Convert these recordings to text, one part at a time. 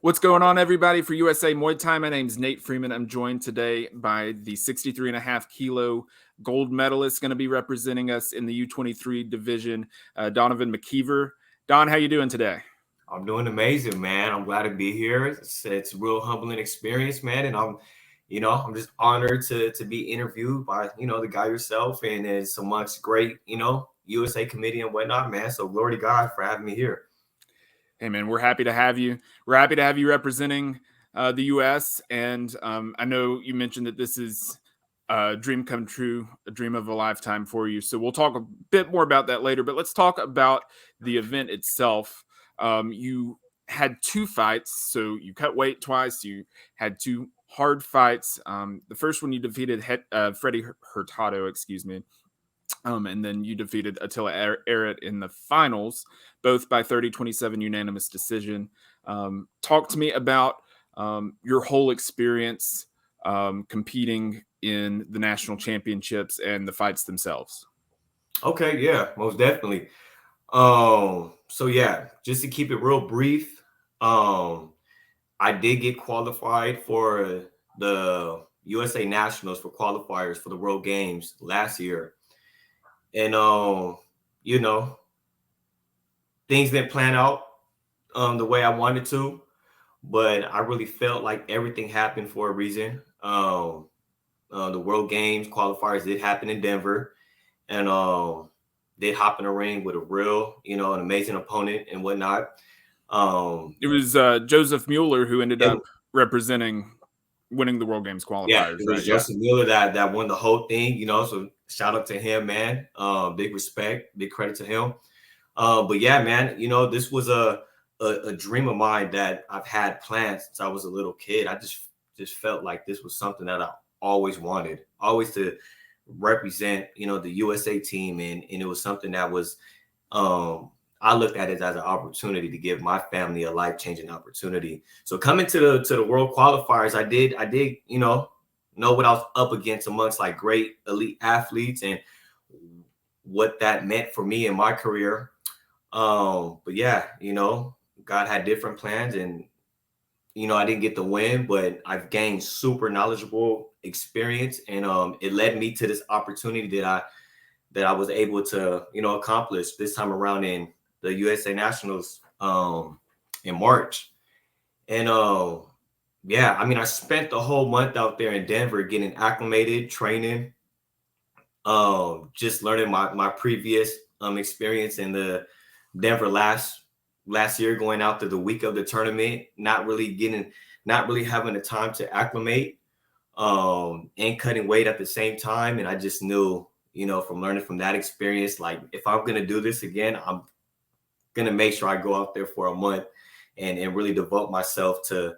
What's going on, everybody? For USA Muay Thai, my name's Nate Freeman. I'm joined today by the 63.5 kilo gold medalist going to be representing us in the U23 division, Donavan McKiver. Don, how you doing today? I'm doing amazing, man. I'm glad to be here. It's a real humbling experience, man. And I'm just honored to be interviewed by, the guy yourself and it's amongst great, USA committee and whatnot, man. So glory to God for having me here. Hey, man, we're happy to have you. We're happy to have you representing the U.S. And I know you mentioned that this is a dream come true, a dream of a lifetime for you. So we'll talk a bit more about that later. But let's talk about the event itself. You had two fights, so you cut weight twice. You had two hard fights. The first one you defeated Freddie Hurtado, excuse me. And then you defeated Attila Arrett in the finals, both by 30-27 unanimous decision. Talk to me about your whole experience competing in the national championships and the fights themselves. Okay, yeah, most definitely. So yeah, just to keep it real brief, I did get qualified for the USA Nationals for qualifiers for the World Games last year. And you know, things didn't plan out the way I wanted to, but I really felt like everything happened for a reason. The World Games qualifiers did happen in Denver, and did hop in the ring with a real, an amazing opponent and whatnot. It was Joseph Mueller who ended up winning the World Games qualifiers. Yeah, it was right? Joseph Mueller that won the whole thing. So shout out to him, man. Big respect, big credit to him. But yeah, man, this was a dream of mine that I've had planned since I was a little kid. I just felt like this was something that I always wanted, always to represent, the USA team. And it was something that was, I looked at it as an opportunity to give my family a life-changing opportunity. So coming to the world qualifiers, I did, know what I was up against amongst like great elite athletes and what that meant for me in my career. But yeah, God had different plans and, I didn't get the win, but I've gained super knowledgeable experience and it led me to this opportunity that I was able to, accomplish this time around in the USA Nationals in March. And yeah, I mean, I spent the whole month out there in Denver getting acclimated, training, just learning my previous experience in the Denver last year, going out to the week of the tournament, not really having the time to acclimate, and cutting weight at the same time. And I just knew, from learning from that experience, like if I'm going to do this again, I'm going to make sure I go out there for a month and really devote myself to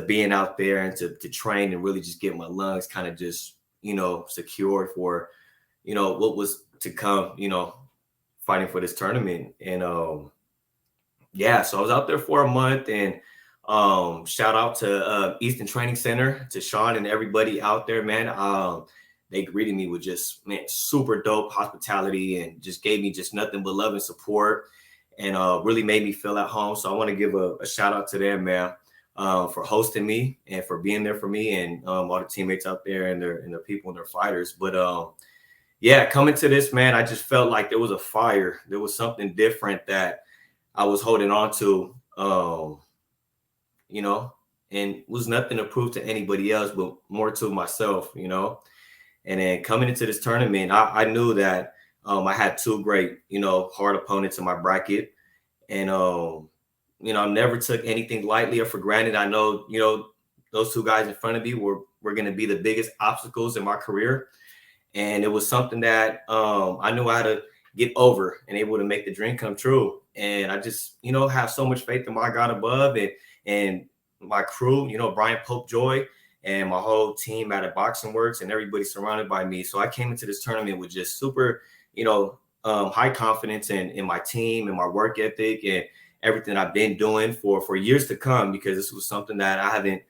being out there and to train and really just get my lungs kind of just, secured for, what was to come, fighting for this tournament. And yeah, so I was out there for a month and shout out to Easton Training Center, to Sean and everybody out there, man. They greeted me with just, man, super dope hospitality and just gave me just nothing but love and support and really made me feel at home. So I want to give a shout out to them, man, for hosting me and for being there for me and all the teammates out there and their people and their fighters. But yeah, coming to this, man, I just felt like there was a fire. There was something different that I was holding on to, and was nothing to prove to anybody else, but more to myself, And then coming into this tournament, I knew that I had two great, hard opponents in my bracket. And, never took anything lightly or for granted. I know, those two guys in front of me were going to be the biggest obstacles in my career. And it was something that I knew I had to get over and able to make the dream come true. And I just, have so much faith in my God above and my crew, Brian Pope Joy and my whole team out of Boxing Works and everybody surrounded by me. So I came into this tournament with just super, high confidence in my team and my work ethic and everything I've been doing for years to come, because this was something that I haven't,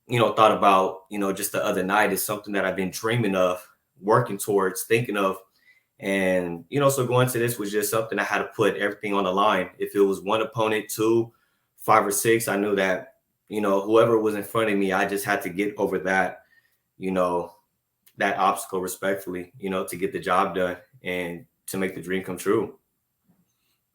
thought about, just the other night. It's something that I've been dreaming of, working towards, thinking of. And, so going to this was just something I had to put everything on the line. If it was one opponent, 2, 5 or 6, I knew that, whoever was in front of me, I just had to get over that, that obstacle respectfully, to get the job done and to make the dream come true.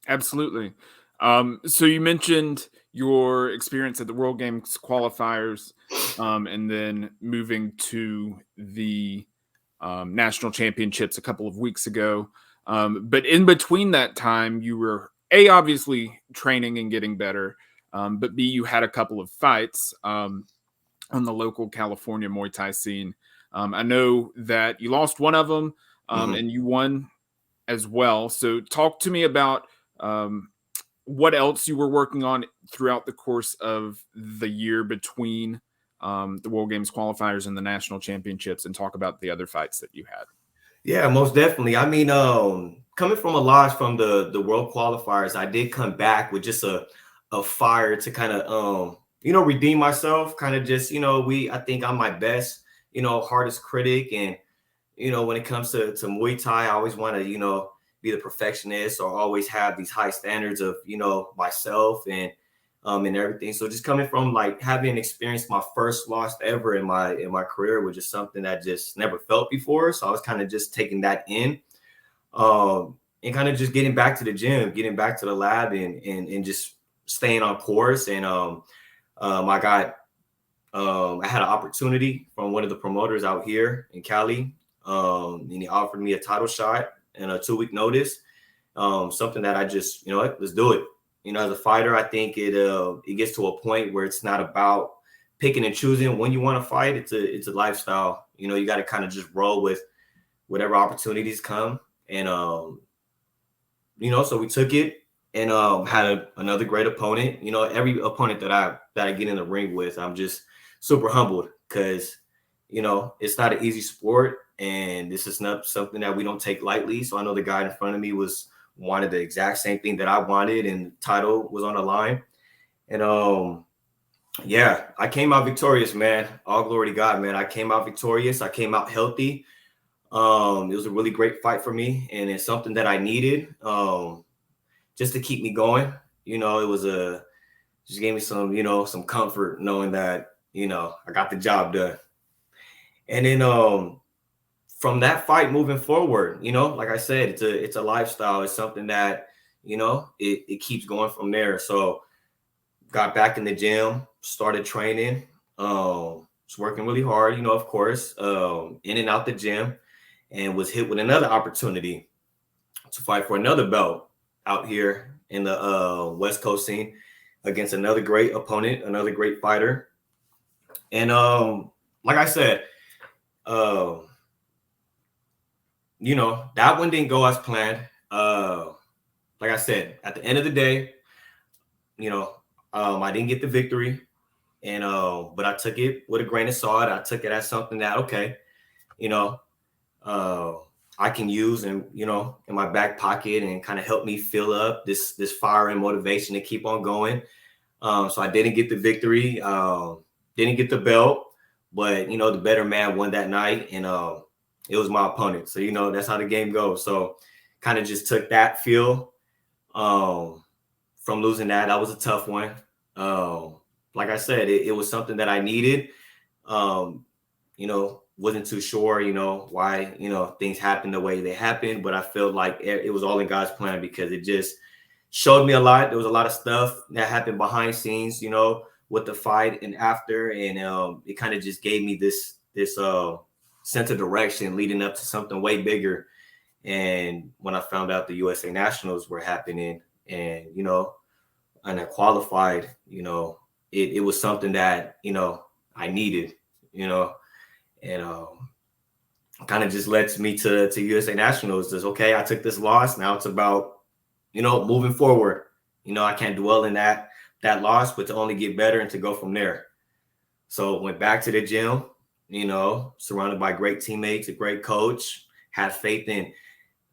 Absolutely. So you mentioned your experience at the World Games qualifiers, and then moving to the national championships a couple of weeks ago. But in between that time, you were obviously training and getting better, but B, you had a couple of fights on the local California Muay Thai scene. I know that you lost one of them, and you won as well. So talk to me about what else you were working on throughout the course of the year between the World Games qualifiers and the national championships, and talk about the other fights that you had. Yeah, most definitely. I mean, coming from a loss from the world qualifiers, I did come back with just a fire to kind of redeem myself. Kind of just I think I'm my best, hardest critic, and when it comes to Muay Thai, I always want to be the perfectionist, or always have these high standards of myself and everything. So just coming from like having experienced my first loss ever in my career, which is something that just never felt before. So I was kind of just taking that in, and kind of just getting back to the gym, getting back to the lab, and just staying on course. And I had an opportunity from one of the promoters out here in Cali, and he offered me a title shot and a 2-week notice. Something that I just, let's do it. As a fighter, I think it gets to a point where it's not about picking and choosing when you want to fight. It's a lifestyle. You got to kind of just roll with whatever opportunities come. And so we took it, and had another great opponent. Every opponent that I get in the ring with, I'm just super humbled, because it's not an easy sport, and this is not something that we don't take lightly. So I know the guy in front of me wanted the exact same thing that I wanted, and the title was on the line. And I came out victorious, man. All glory to God, man. I came out victorious. I came out healthy. It was a really great fight for me, and it's something that I needed just to keep me going. It was just gave me some some comfort knowing that I got the job done. And then from that fight moving forward, like I said, it's a lifestyle. It's something that, it keeps going from there. So got back in the gym, started training, was working really hard, of course, in and out the gym, and was hit with another opportunity to fight for another belt out here in the West Coast scene against another great opponent, another great fighter. And like I said, that one didn't go as planned. Like I said, at the end of the day, I didn't get the victory, and but I took it with a grain of salt. I took it as something that, okay, I can use, and in my back pocket, and kind of help me fill up this fire and motivation to keep on going. So I didn't get the victory, didn't get the belt, but the better man won that night, and it was my opponent. So that's how the game goes. So kind of just took that feel from losing that. That was a tough one. Like I said, it was something that I needed. Wasn't too sure, why, things happened the way they happened, but I felt like it was all in God's plan, because it just showed me a lot. There was a lot of stuff that happened behind scenes, with the fight and after, and it kind of just gave me this sense of direction leading up to something way bigger. And when I found out the USA Nationals were happening, and and I qualified, it was something that I needed, and kind of just led me to USA Nationals. Just, okay, I took this loss. Now it's about moving forward. I can't dwell in that loss, but to only get better and to go from there. So went back to the gym, surrounded by great teammates, a great coach, had faith in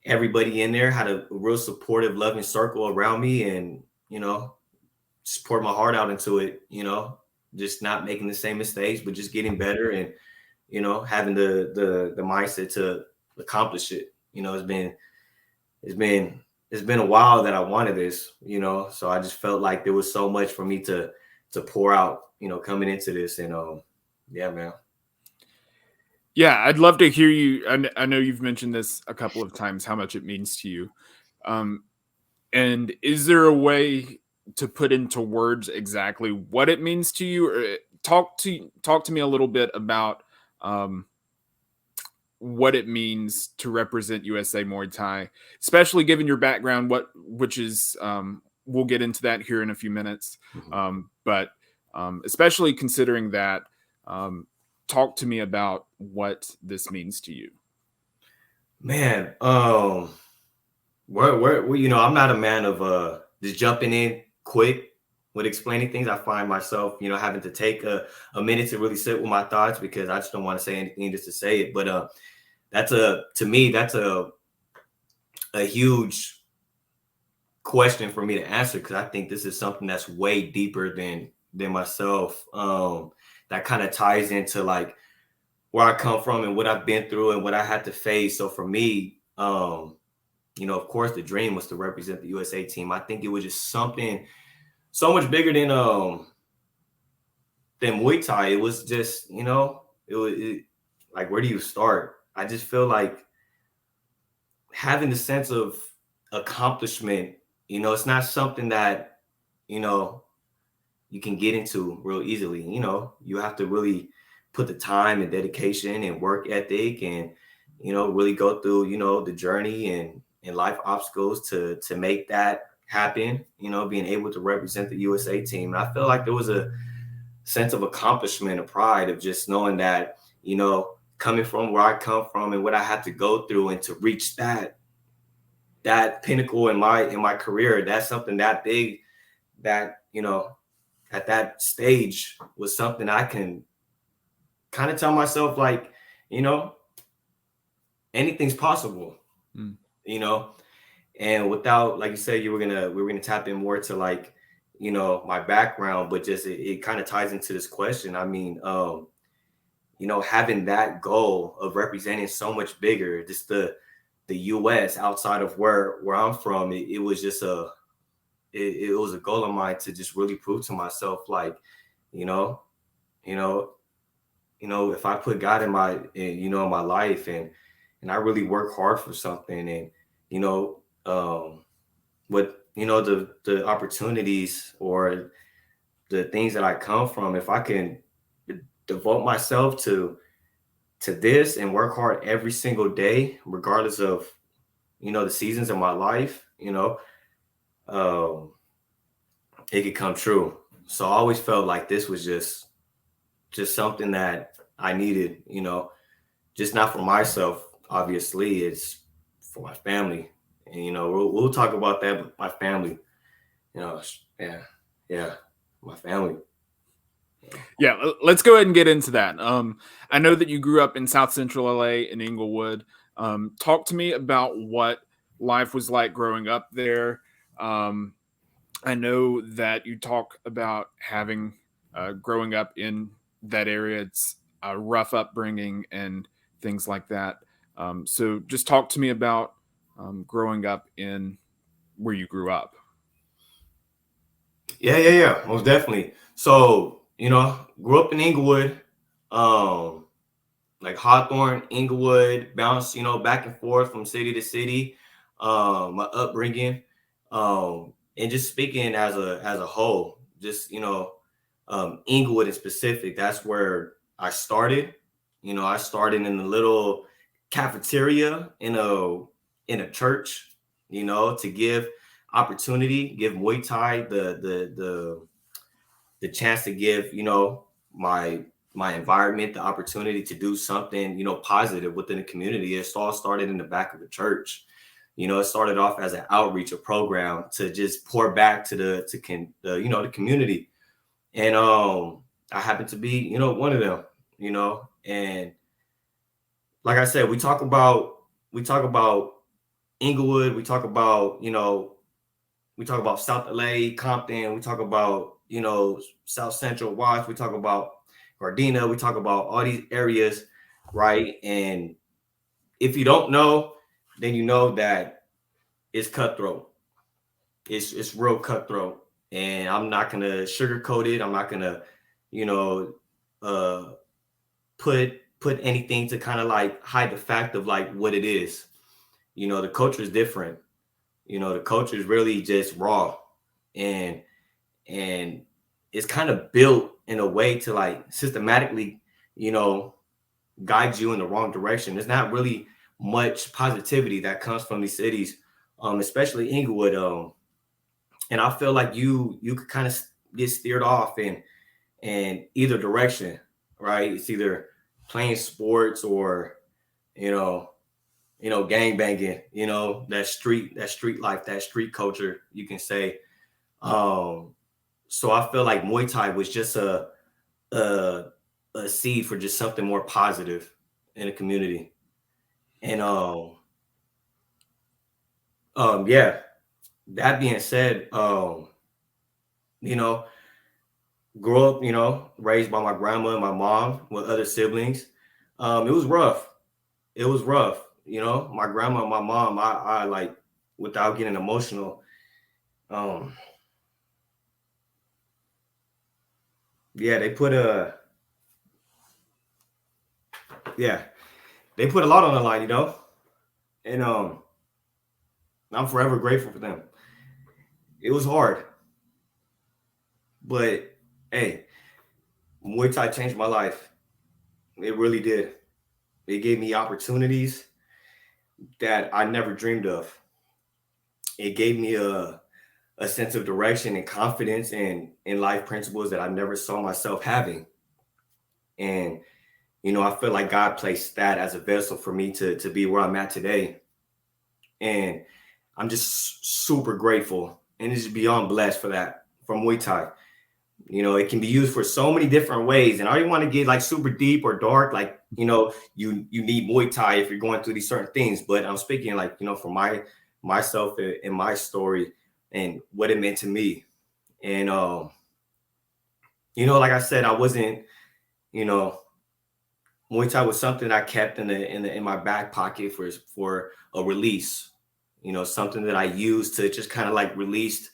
everybody in there, had a real supportive, loving circle around me, and just poured my heart out into it, just not making the same mistakes, but just getting better, and having the mindset to accomplish it. It's been a while that I wanted this, so I just felt like there was so much for me to pour out, coming into this. And yeah, man. Yeah, I'd love to hear you. I know you've mentioned this a couple of times, how much it means to you. And is there a way to put into words exactly what it means to you? Or talk to me a little bit about what it means to represent USA Muay Thai, especially given your background, which is we'll get into that here in a few minutes. But especially considering that, talk to me about what this means to you. Man, where I'm not a man of just jumping in quick with explaining things. I find myself, having to take a minute to really sit with my thoughts, because I just don't want to say anything just to say it. But to me, that's a huge question for me to answer, because I think this is something that's way deeper than myself. That kind of ties into like where I come from and what I've been through and what I had to face. So for me, of course, the dream was to represent the USA team. I think it was just something so much bigger than Muay Thai. It was just, like, where do you start? I just feel like having the sense of accomplishment, it's not something that, you can get into real easily. You have to really put the time and dedication and work ethic and, really go through, the journey and life obstacles to make that happen, being able to represent the USA team. And I feel like there was a sense of accomplishment, a pride of just knowing that, coming from where I come from and what I had to go through, and to reach that pinnacle in my career, that's something that big, that, at that stage was something I can kind of tell myself, like, anything's possible, and without, like you said, we were gonna tap in more to, like, my background, but just it kind of ties into this question. I mean, having that goal of representing so much bigger, just the US outside of where I'm from, it was just it was a goal of mine to just really prove to myself, like, if I put God in my life, and I really work hard for something, and what the opportunities or the things that I come from, if I can devote myself to this and work hard every single day, regardless of the seasons of my life, it could come true. So I always felt like this was just something that I needed, just not for myself. Obviously, it's for my family, and we'll talk about that. But my family, yeah, my family. Yeah, let's go ahead and get into that. I know that you grew up in South Central LA in Inglewood. Talk to me about what life was like growing up there. I know that you talk about having growing up in that area. It's a rough upbringing and things like that. So just talk to me about growing up in where you grew up. Yeah, most definitely. So, grew up in Inglewood, like Hawthorne, Inglewood, bounced, back and forth from city to city. My upbringing, and just speaking as a whole, just, Inglewood in specific, that's where I started. I started in a little cafeteria in a church, to give opportunity, give Muay Thai the chance to give, my environment the opportunity to do something, positive within the community. It all started in the back of the church. It started off as an outreach, a program to just pour back to the community. And I happen to be, one of them, and like I said, we talk about Inglewood, we talk about South LA, Compton, we talk about, South Central Watts, we talk about Gardena, we talk about all these areas, right? And if you don't know, then you know that it's cutthroat. It's real cutthroat. and I'm not gonna sugarcoat it. I'm not gonna, you know, put anything to kind of like hide the fact of like what it is. The culture is different. The culture is really just raw, and and it's kind of built in a way to like systematically, guide you in the wrong direction. There's not really much positivity that comes from these cities, especially Inglewood. And I feel like you could kind of get steered off in either direction, right? It's either playing sports or you know gang banging, that street life, that street culture, you can say. So I feel like Muay Thai was just a a seed for just something more positive in the community. And yeah, that being said, you know, grew up, raised by my grandma and my mom with other siblings. It was rough. It was rough. My grandma and my mom, I like, without getting emotional, um, yeah, yeah, they put a lot on the line, and I'm forever grateful for them. It was hard, but hey, Muay Thai changed my life. It really did. It gave me opportunities that I never dreamed of. It gave me a sense of direction and confidence in life principles that I never saw myself having. And I feel like God placed that as a vessel for me to be where I'm at today. And I'm just super grateful and just beyond blessed for that, from Muay Thai. It can be used for so many different ways. And I don't want to get like super deep or dark, like, you need Muay Thai if you're going through these certain things. But I'm speaking like, for myself and my story and what it meant to me. And like I said, I wasn't, Muay Thai was something I kept in my back pocket for a release. Something that I used to just kind of like release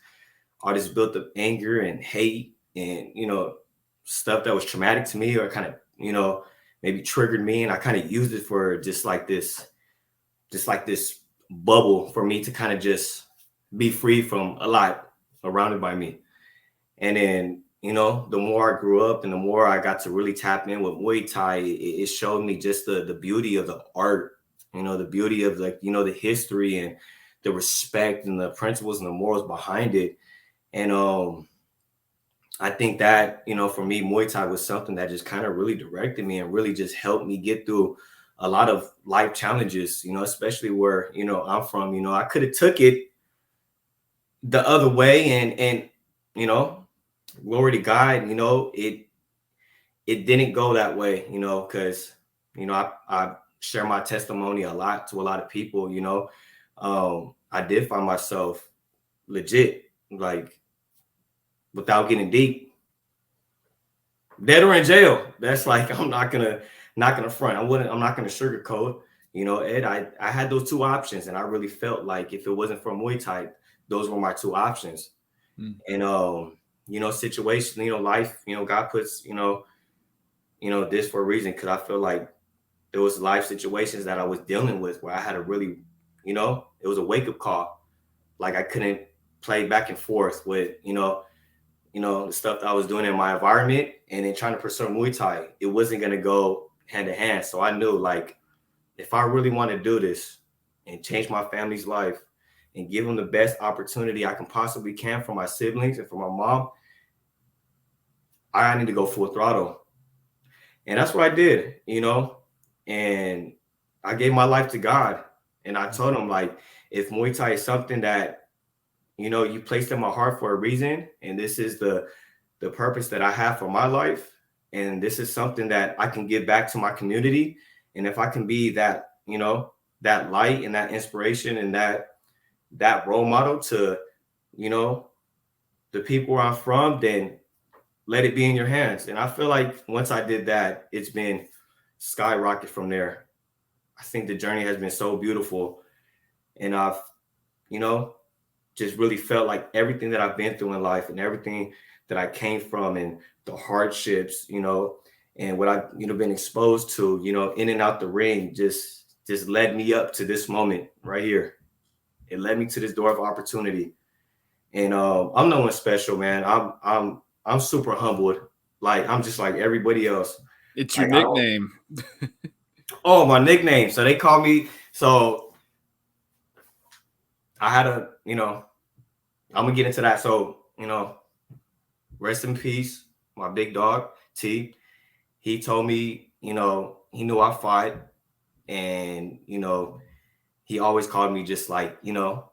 all this built up anger and hate and stuff that was traumatic to me, or kind of maybe triggered me, and I kind of used it for just like this bubble for me to kind of just be free from a lot surrounded by me. And then the more I grew up and the more I got to really tap in with Muay Thai, it showed me just the beauty of the art, the beauty of like the history and the respect and the principles and the morals behind it. And I think that, for me, Muay Thai was something that just kind of really directed me and really just helped me get through a lot of life challenges, especially where, I'm from. I could have took it the other way and glory to God, it didn't go that way, because, I share my testimony a lot to a lot of people, I did find myself legit, like, without getting deep, dead or in jail. That's like, I'm not gonna front. I'm not gonna sugarcoat. Ed, I had those two options, and I really felt like if it wasn't for Muay Thai, those were my two options. And situation, life, God puts, this for a reason, because I feel like there was life situations that I was dealing with where I had to really, it was a wake-up call. Like, I couldn't play back and forth with, the stuff that I was doing in my environment and then trying to pursue Muay Thai. It wasn't going to go hand in hand. So I knew, like, if I really want to do this and change my family's life and give them the best opportunity I can possibly can for my siblings and for my mom, I need to go full throttle. And that's what I did, and I gave my life to God. And I told him, like, if Muay Thai is something that, you placed in my heart for a reason, and this is the purpose that I have for my life, and this is something that I can give back to my community. And if I can be that, that light and that inspiration and that role model to, the people where I'm from, then let it be in your hands. And I feel like once I did that, it's been skyrocket from there. I think the journey has been so beautiful, and I've, just really felt like everything that I've been through in life and everything that I came from and the hardships, and what I've, been exposed to, in and out the ring just led me up to this moment right here. It led me to this door of opportunity. And I'm no one special, man. I'm super humbled. Like, I'm just like everybody else. It's your like, nickname. Oh, my nickname. So they call me. So I had I'm gonna get into that. So, rest in peace, my big dog, T. He told me, he knew I fight. And, he always called me just like,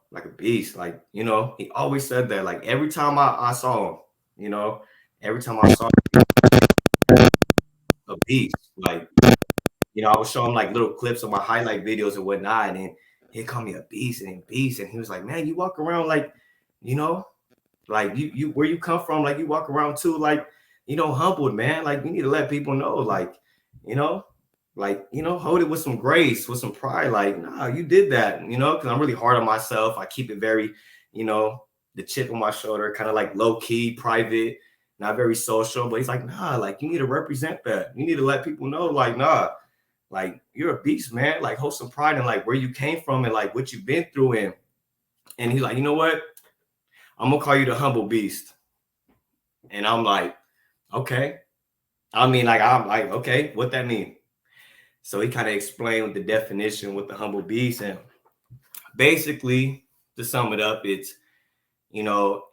like a beast. Like, he always said that. Like, every time I saw him, every time I saw him, a beast. Like, I would show him like little clips of my highlight videos and whatnot. And he'd call me a beast and beast. And he was like, man, you walk around like, like you where you come from, like you walk around too, like, humbled, man. Like, you need to let people know, like, hold it with some grace, with some pride. Like, nah, you did that, because I'm really hard on myself. I keep it very, the chip on my shoulder, kind of like low key, private, not very social. But he's like, nah, like, you need to represent that. You need to let people know, like, nah, like, you're a beast, man. Like, hold some pride in like where you came from and like what you've been through. And he's like, you know what? I'm gonna call you the humble beast. And I'm like, okay. I mean, like, I'm like, okay, what that mean? So he kind of explained the definition with the humble beast. And basically, to sum it up, it's,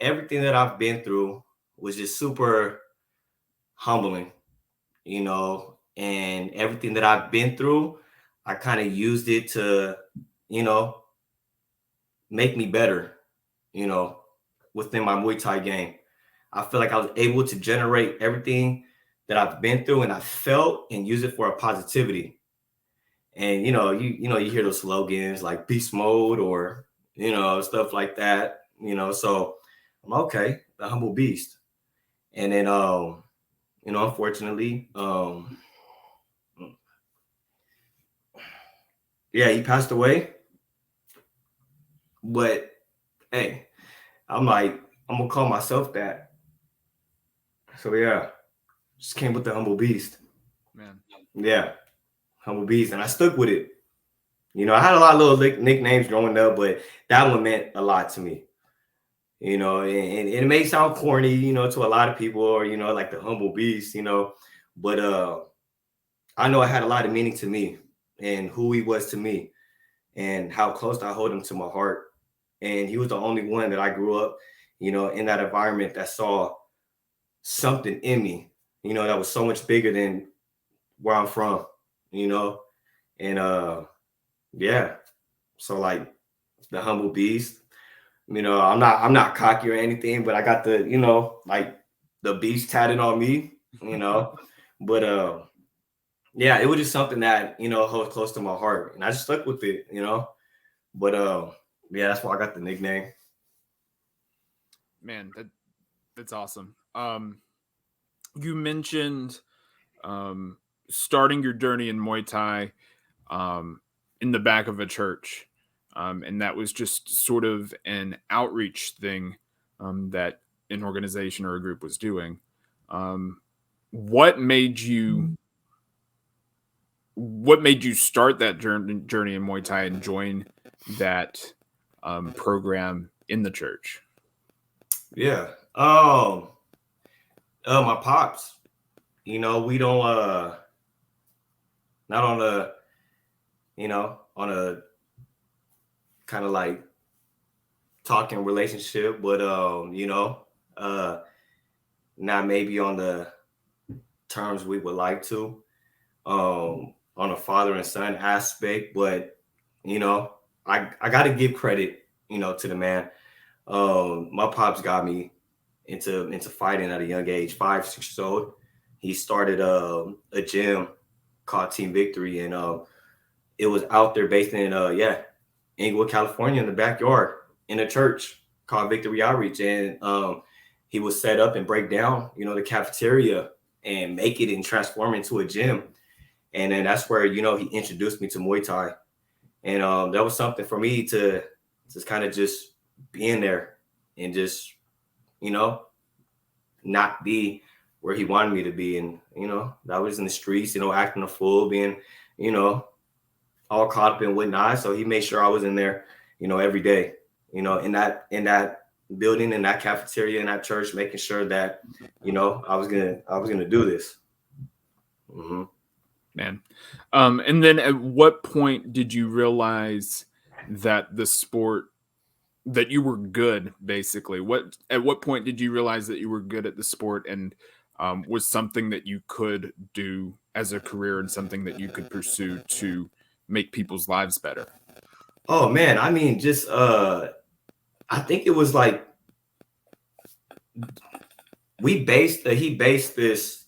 everything that I've been through was just super humbling, and everything that I've been through, I kind of used it to, make me better, within my Muay Thai game. I feel like I was able to generate everything that I've been through and I felt and use it for a positivity. And, you hear those slogans like beast mode or, stuff like that, so I'm okay, the humble beast. And then, unfortunately, yeah, he passed away. But hey, I'm like, I'm gonna call myself that. So yeah, just came with the humble beast. Man. Yeah, humble beast, and I stuck with it. I had a lot of little nicknames growing up, but that one meant a lot to me. And it may sound corny, to a lot of people, or like the humble beast, but I know it had a lot of meaning to me and who he was to me and how close I hold him to my heart. And he was the only one that I grew up, in that environment that saw something in me, that was so much bigger than where I'm from, and yeah. So like the humble beast, I'm not cocky or anything, but I got the, like the beast tatted on me, but yeah, it was just something that, holds close to my heart. And I just stuck with it, but yeah, that's why I got the nickname. Man, that's awesome. You mentioned starting your journey in Muay Thai in the back of a church. And that was just sort of an outreach thing that an organization or a group was doing. What made you start that journey in Muay Thai and join that program in the church? Yeah. My pops, we don't not on a on a kind of like talking relationship, but not maybe on the terms we would like to, on a father and son aspect, but I gotta give credit, to the man. My pops got me into fighting at a young age, 5, 6 years old. He started a gym called Team Victory, and it was out there based in Inglewood, California, in the backyard in a church called Victory Outreach. And he would set up and break down, the cafeteria and make it and transform into a gym. And then that's where, he introduced me to Muay Thai. And that was something for me to just kind of just being there and just, you know, not be where he wanted me to be. And, you know, I was in the streets, you know, acting a fool, being, you know, all caught up in whatnot. So he made sure I was in there, you know, every day, you know, in that building, in that cafeteria, in that church, making sure that, you know, I was gonna do this. Mm-hmm. Man. And then at what point did you realize that the sport, that you were good, basically? At what point did you realize that you were good at the sport and was something that you could do as a career and something that you could pursue to make people's lives better? Oh man, I mean, just I think it was like he based this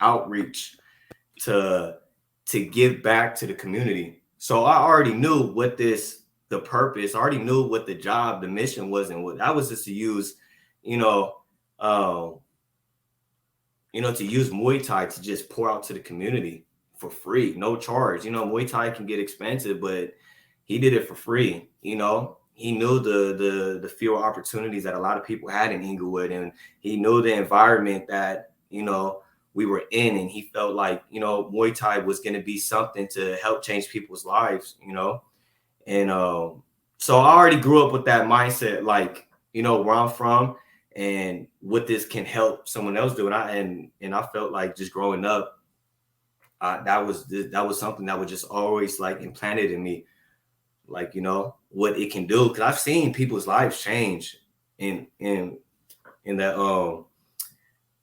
outreach to give back to the community. So I already knew what the purpose, I already knew what the job, the mission was, and what that was, just to use, you know, to use Muay Thai to just pour out to the community for free, no charge. You know, Muay Thai can get expensive, but he did it for free. You know, he knew the fewer opportunities that a lot of people had in Inglewood, and he knew the environment that, you know, we were in, and he felt like, you know, Muay Thai was going to be something to help change people's lives, you know. And so I already grew up with that mindset, like, you know, where I'm from and what this can help someone else do. And I felt like just growing up, that was something that was just always like implanted in me, like, you know, what it can do. Because I've seen people's lives change in that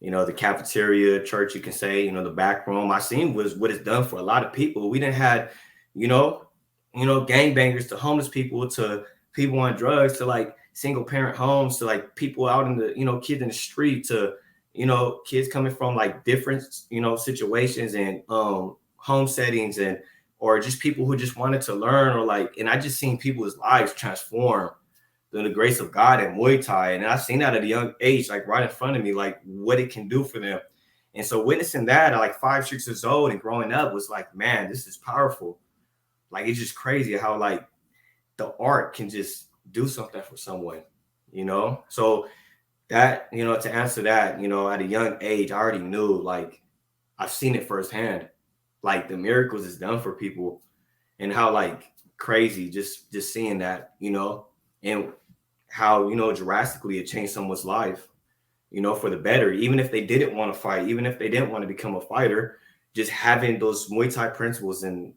you know, the cafeteria, church, you can say, you know, the back room. I seen was what it's done for a lot of people. We didn't had, you know, gangbangers to homeless people to people on drugs to like single parent homes to like people out in the, you know, kids in the street to, you know, kids coming from like different, you know, situations and home settings, and or just people who just wanted to learn, or like, and I just seen people's lives transform through the grace of God and Muay Thai. And I've seen that at a young age, like right in front of me, like what it can do for them. And so witnessing that at like 5, 6 years old and growing up was like, man, this is powerful. Like, it's just crazy how like the art can just do something for someone, you know? So that, you know, to answer that, you know, at a young age, I already knew, like, I've seen it firsthand, like the miracles it's done for people, and how like crazy just seeing that, you know, and how, you know, drastically it changed someone's life, you know, for the better. Even if they didn't want to fight, even if they didn't want to become a fighter, just having those Muay Thai principles and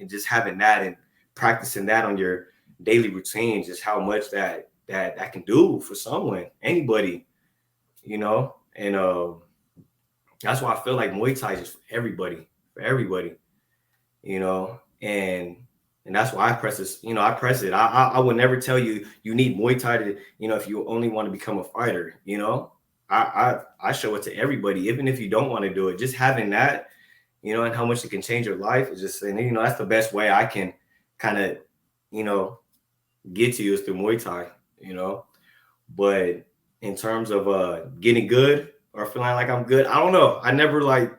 just having that and practicing that on your daily routine, just how much that can do for someone, anybody, you know. And that's why I feel like Muay Thai is just for everybody, you know. And that's why I press this, you know, I press it. I would never tell you need Muay Thai to, you know, if you only want to become a fighter, you know. I show it to everybody, even if you don't want to do it. Just having that, you know, and how much it can change your life is just, and you know, that's the best way I can kind of, you know, get to you is through Muay Thai, you know. But in terms of getting good or feeling like I'm good, I don't know. I never like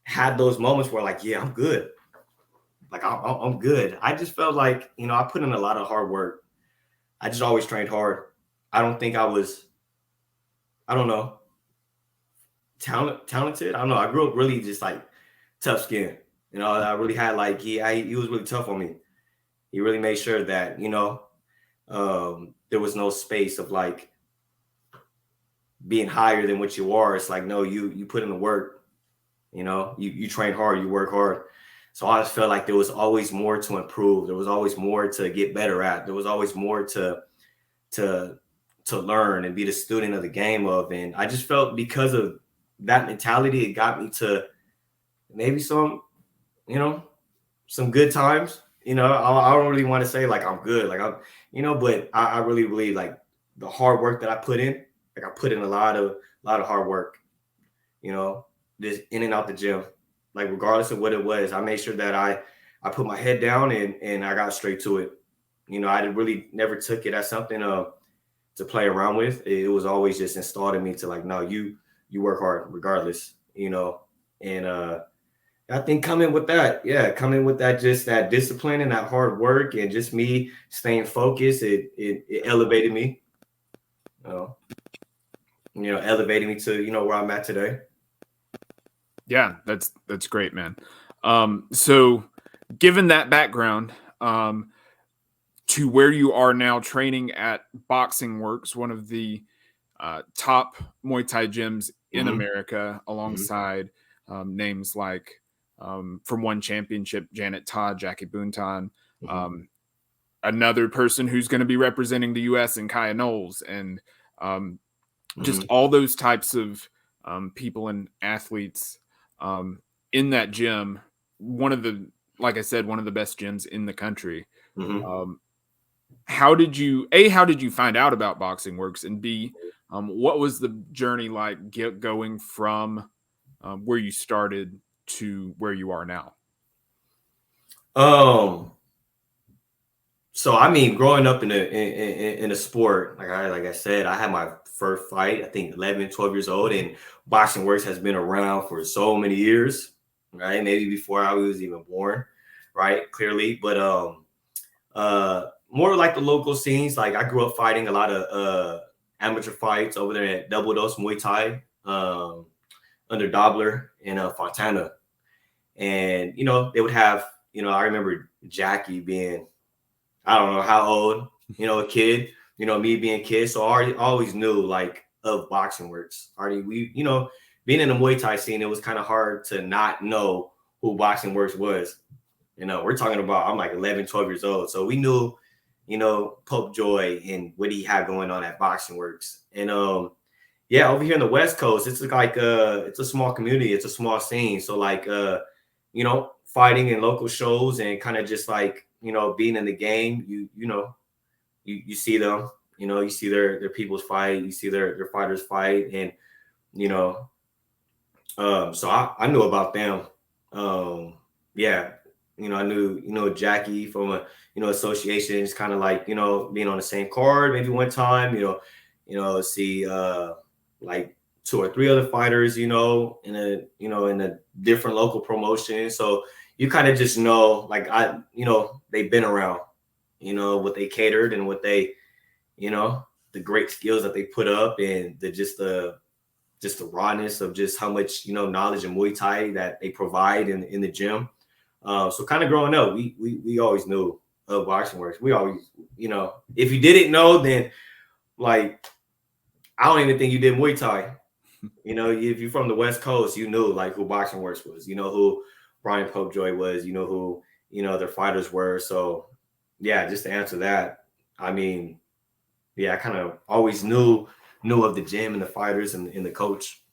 had those moments where like, yeah, I'm good. Like I'm good. I just felt like, you know, I put in a lot of hard work. I just always trained hard. I don't think I was, I don't know, talented. I don't know. I grew up really just like tough skin. You know, I really had like, he was really tough on me. He really made sure that, you know, there was no space of like being higher than what you are. It's like, no, you put in the work, you know, you train hard, you work hard. So I just felt like there was always more to improve. There was always more to get better at. There was always more to learn and be the student of the game of. And I just felt because of that mentality, it got me to maybe some, you know, some good times. You know, I don't really want to say like I'm good, like I'm, you know, but I really believe like the hard work that I put in, like I put in a lot of hard work, you know, just in and out the gym. Like regardless of what it was, I made sure that I put my head down and I got straight to it. You know, I really never took it as something to play around with. It was always just installed in me to like, no, you work hard regardless, you know. And I think coming with that, just that discipline and that hard work and just me staying focused, it elevated me. Elevated me to, where I'm at today. Yeah, that's great, man. So given that background, to where you are now training at Boxing Works, one of the top Muay Thai gyms in America, alongside names like from one championship, Janet Todd, Jackie Boonton, another person who's going to be representing the U.S. and Kaya Knowles, and just all those types of people and athletes in that gym. Like I said, one of the best gyms in the country. How did you find out about Boxing Works, and B, what was the journey like going from where you started to where you are now? So I mean, growing up in a sport, like I said, I had my first fight, I think 11, 12 years old, and Boxing Works has been around for so many years, right? Maybe before I was even born, right? Clearly, but more like the local scenes. Like I grew up fighting a lot of amateur fights over there at Double Dose Muay Thai, under Dobler and Fontana. And, they would have, I remember Jackie being, I don't know how old, a kid, me being a kid. So I always knew like of Boxing Works. Being in the Muay Thai scene, it was kind of hard to not know who Boxing Works was. We're talking about, I'm like 11, 12 years old. So we knew, Pope Joy and what he had going on at Boxing Works. And over here in the West Coast, it's like it's a small community, it's a small scene. So like fighting in local shows and kind of just like, being in the game, you see them, you see their people's fight, you see their fighters fight. And, so I knew about them. I knew, Jackie from a, associations, kind of like, being on the same card, maybe one time, see like 2 or 3 other fighters, in a different local promotion. So you kind of just know, like, they've been around, what they catered and what they, the great skills that they put up, and the rawness of just how much, knowledge and Muay Thai that they provide in the gym. So kind of growing up, we always knew of Boxing Works. We always, if you didn't know, then like, I don't even think you did Muay Thai. If you're from the West Coast, you knew like who Boxing Works was, who Brian Popejoy was, who, their fighters were. So yeah, just to answer that, I mean, I kind of always knew of the gym and the fighters and the coach.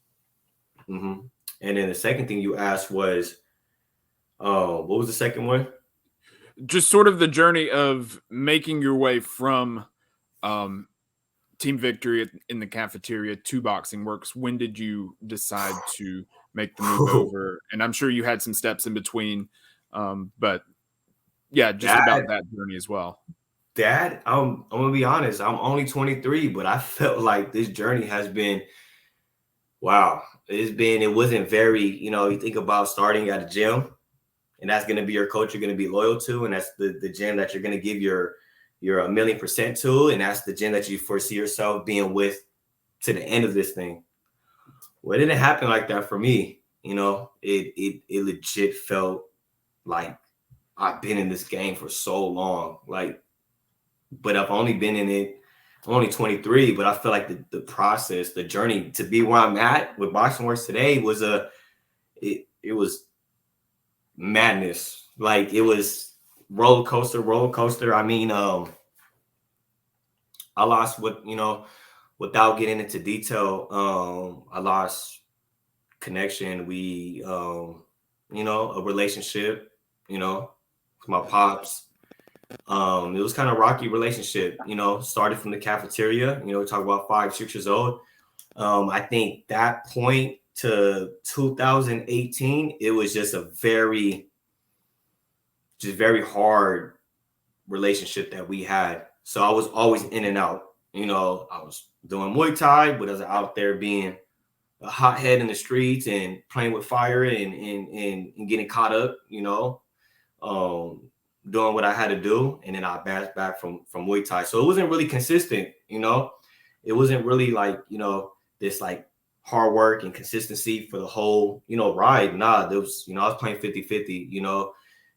And then the second thing you asked was, what was the second one? Just sort of the journey of making your way from Team Victory in the cafeteria to Boxing Works. When did you decide to make the move over? And I'm sure you had some steps in between, but yeah, just about that journey as well. Dad, I'm gonna be honest, I'm only 23, but I felt like this journey has been, wow. It wasn't very, you think about starting at a gym, and that's going to be your coach you're going to be loyal to, and that's the gym that you're going to give your 1,000,000% to, and that's the gym that you foresee yourself being with to the end of this thing. Well, it didn't happen like that for me. It legit felt like I've been in this game for so long, but I've only been in it. I'm only 23, but I feel like the process, the journey to be where I'm at with Boxing Works today was it was madness. Like, it was roller coaster. I mean, I lost without getting into detail, I lost connection. We, a relationship, with my pops. It was kind of rocky relationship, started from the cafeteria, we talk about 5, 6 years old. I think that point to 2018, it was just a very hard relationship that we had. So I was always in and out. I was doing Muay Thai, but I was out there being a hothead in the streets and playing with fire and getting caught up, doing what I had to do, and then I bounced back from Muay Thai. So it wasn't really consistent, It wasn't really like, this like hard work and consistency for the whole, ride. Nah, there was, I was playing 50-50,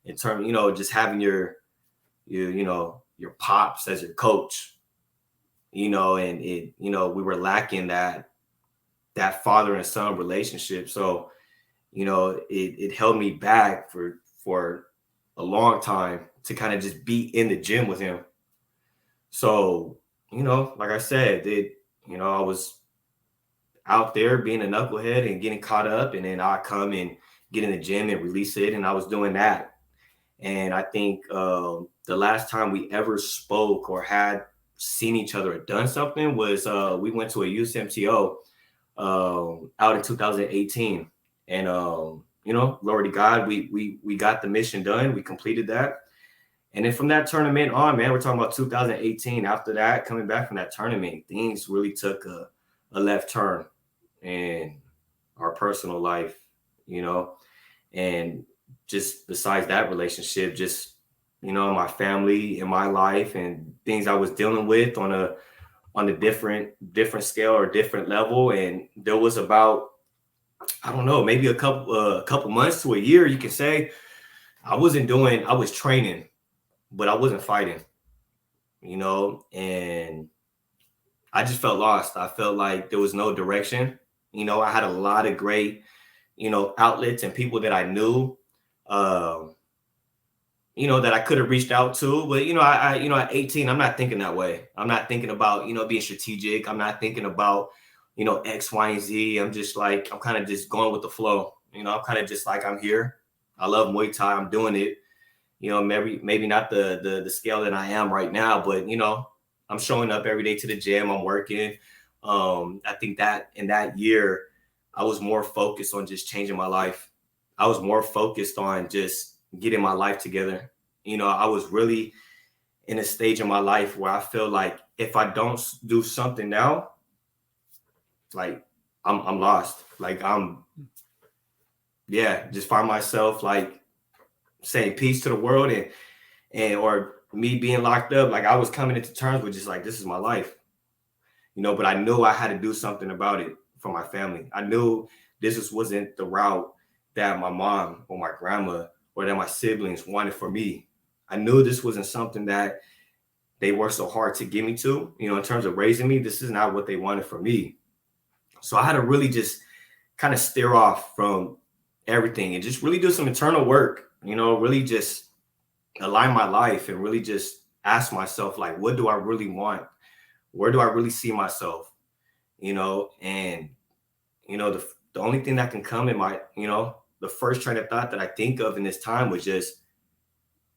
in terms, just having your pops as your coach, and it, we were lacking that father and son relationship. So, it held me back for a long time to kind of just be in the gym with him. So, like I said, I was out there being a knucklehead and getting caught up, and then I come and get in the gym and release it. And I was doing that. And I think the last time we ever spoke or had seen each other or done something was we went to a USMTO out in 2018. And, Lord to God, we got the mission done. We completed that. And then from that tournament on, man, we're talking about 2018. After that, coming back from that tournament, things really took a left turn in our personal life, and just besides that relationship, just, my family and my life and things I was dealing with on a different scale or different level. And there was about, I don't know, maybe a couple months to a year, you can say, I was training, but I wasn't fighting, and I just felt lost. I felt like there was no direction. I had a lot of great, outlets and people that I knew, that I could have reached out to. But, I at 18, I'm not thinking that way. I'm not thinking about, being strategic. I'm not thinking about, X, Y, and Z. I'm just like, I'm kind of just going with the flow. I'm kind of just like, I'm here. I love Muay Thai. I'm doing it. Maybe not the scale that I am right now, but, I'm showing up every day to the gym. I'm working. I think that in that year, I was more focused on just changing my life. I was more focused on just getting my life together. I was really in a stage in my life where I feel like if I don't do something now, like I'm lost. Like just find myself like saying peace to the world and or me being locked up. Like I was coming into terms with just like, this is my life, but I knew I had to do something about it for my family. I knew this wasn't the route that my mom or my grandma or that my siblings wanted for me. I knew this wasn't something that they worked so hard to get me to, in terms of raising me. This is not what they wanted for me. So I had to really just kind of steer off from everything and just really do some internal work, really just align my life and really just ask myself, like, what do I really want? Where do I really see myself? And, the only thing that can come in my, the first train of thought that I think of in this time was just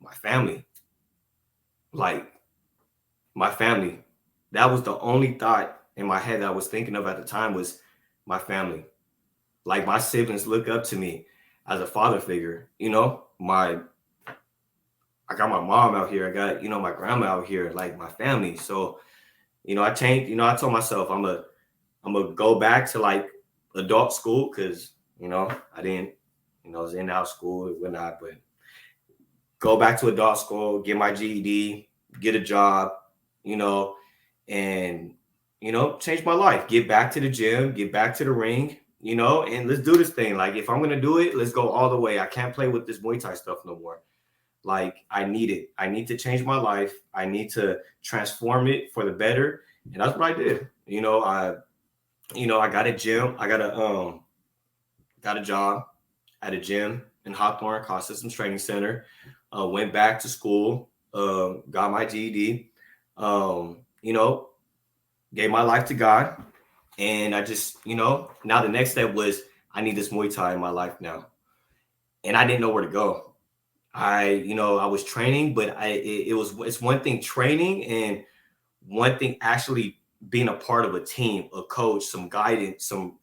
my family. Like my family. That was the only thought in my head that I was thinking of at the time was my family. Like my siblings look up to me as a father figure, I got my mom out here. I got, my grandma out here, like my family. So, I changed, I told myself I'm gonna go back to like adult school because, I didn't, I was in out school and whatnot, but go back to adult school, get my GED, get a job, and, change my life, get back to the gym, get back to the ring, and let's do this thing. Like, if I'm going to do it, let's go all the way. I can't play with this Muay Thai stuff no more. Like, I need it. I need to change my life. I need to transform it for the better. And that's what I did. I got a gym. I got a job at a gym in Hawthorne, College Systems Training Center. Went back to school, got my GED, gave my life to God. And I just, now the next step was I need this Muay Thai in my life now. And I didn't know where to go. I was training, but it's one thing training and one thing actually being a part of a team, a coach, some guidance, some,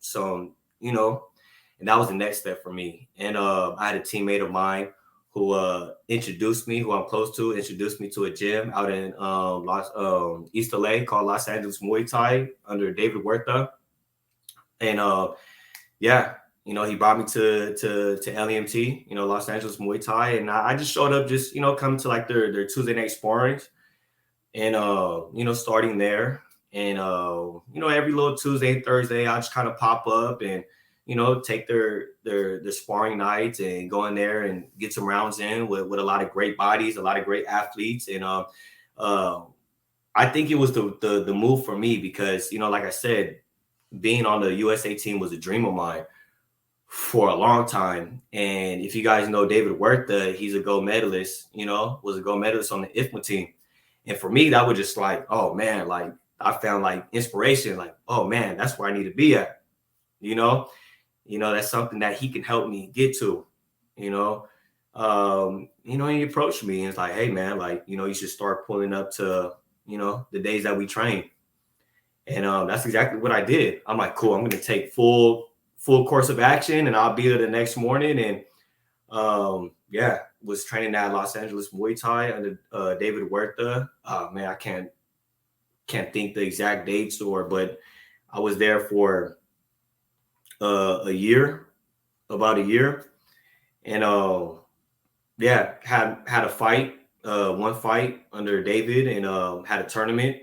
and that was the next step for me. And I had a teammate of mine who introduced me, who I'm close to, introduced me to a gym out in East LA called Los Angeles Muay Thai under David Huerta. And yeah, he brought me to LEMT, Los Angeles Muay Thai, and I just showed up, just coming to like their Tuesday night sparrings, and starting there, and every little Tuesday and Thursday I just kind of pop up and take their sparring nights and go in there and get some rounds in with a lot of great bodies, a lot of great athletes, and I think it was the move for me because like I said, being on the USA team was a dream of mine for a long time. And if you guys know David Huerta, he's a gold medalist, was a gold medalist on the IFMA team. And for me, that was just like, oh man, like I found like inspiration, like, oh man, that's where I need to be at. That's something that he can help me get to, and he approached me and it's like, hey man, like, you should start pulling up to, the days that we train. And that's exactly what I did. I'm like, cool, I'm going to take full course of action and I'll be there the next morning. And was training at Los Angeles Muay Thai under David Huerta. Man, I can't think the exact dates but I was there for about a year. And had a fight, one fight under David, and had a tournament.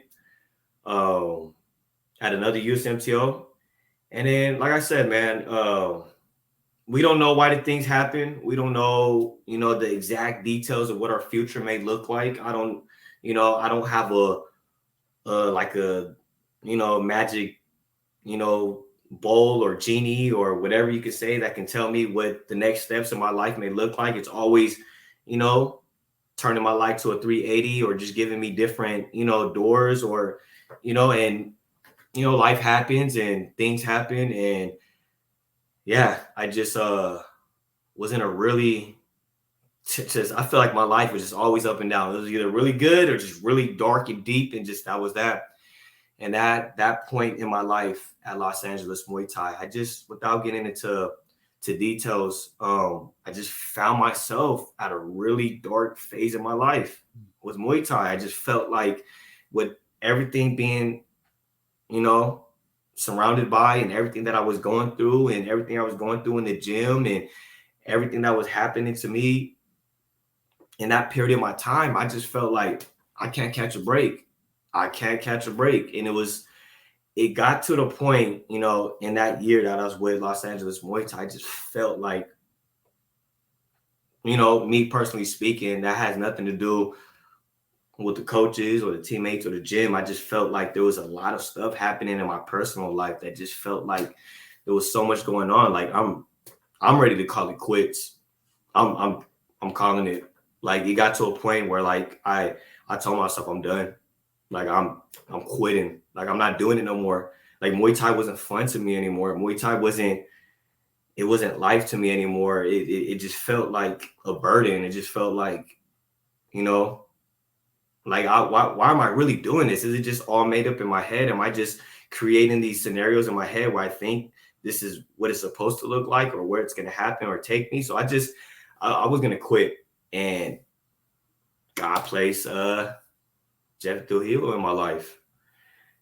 Had another USMTO. And then, like I said, man, we don't know why the things happen. We don't know, the exact details of what our future may look like. I don't have a magic, bowl or genie or whatever you could say that can tell me what the next steps in my life may look like. It's always, turning my life to a 380 or just giving me different, doors or, and life happens and things happen. And yeah, I just was in a really I feel like my life was just always up and down. It was either really good or just really dark and deep, and just that was that. And that point in my life at Los Angeles Muay Thai, I just, without getting into details, I just found myself at a really dark phase in my life with Muay Thai. I just felt like with everything being surrounded by and everything that I was going through and everything I was going through in the gym and everything that was happening to me in that period of my time, I just felt like I can't catch a break. And it got to the point, in that year that I was with Los Angeles Muay Thai, I just felt like, me personally speaking, that has nothing to do with the coaches or the teammates or the gym. I just felt like there was a lot of stuff happening in my personal life that just felt like there was so much going on. Like I'm ready to call it quits. I'm calling it. Like it got to a point where like I told myself I'm done. Like I'm quitting. Like I'm not doing it no more. Like Muay Thai wasn't fun to me anymore. Muay Thai wasn't life to me anymore. It just felt like a burden. It just felt like, like why am I really doing this? Is it just all made up in my head? Am I just creating these scenarios in my head where I think this is what it's supposed to look like or where it's going to happen or take me? So I was going to quit, and God placed Jeff Trujillo in my life.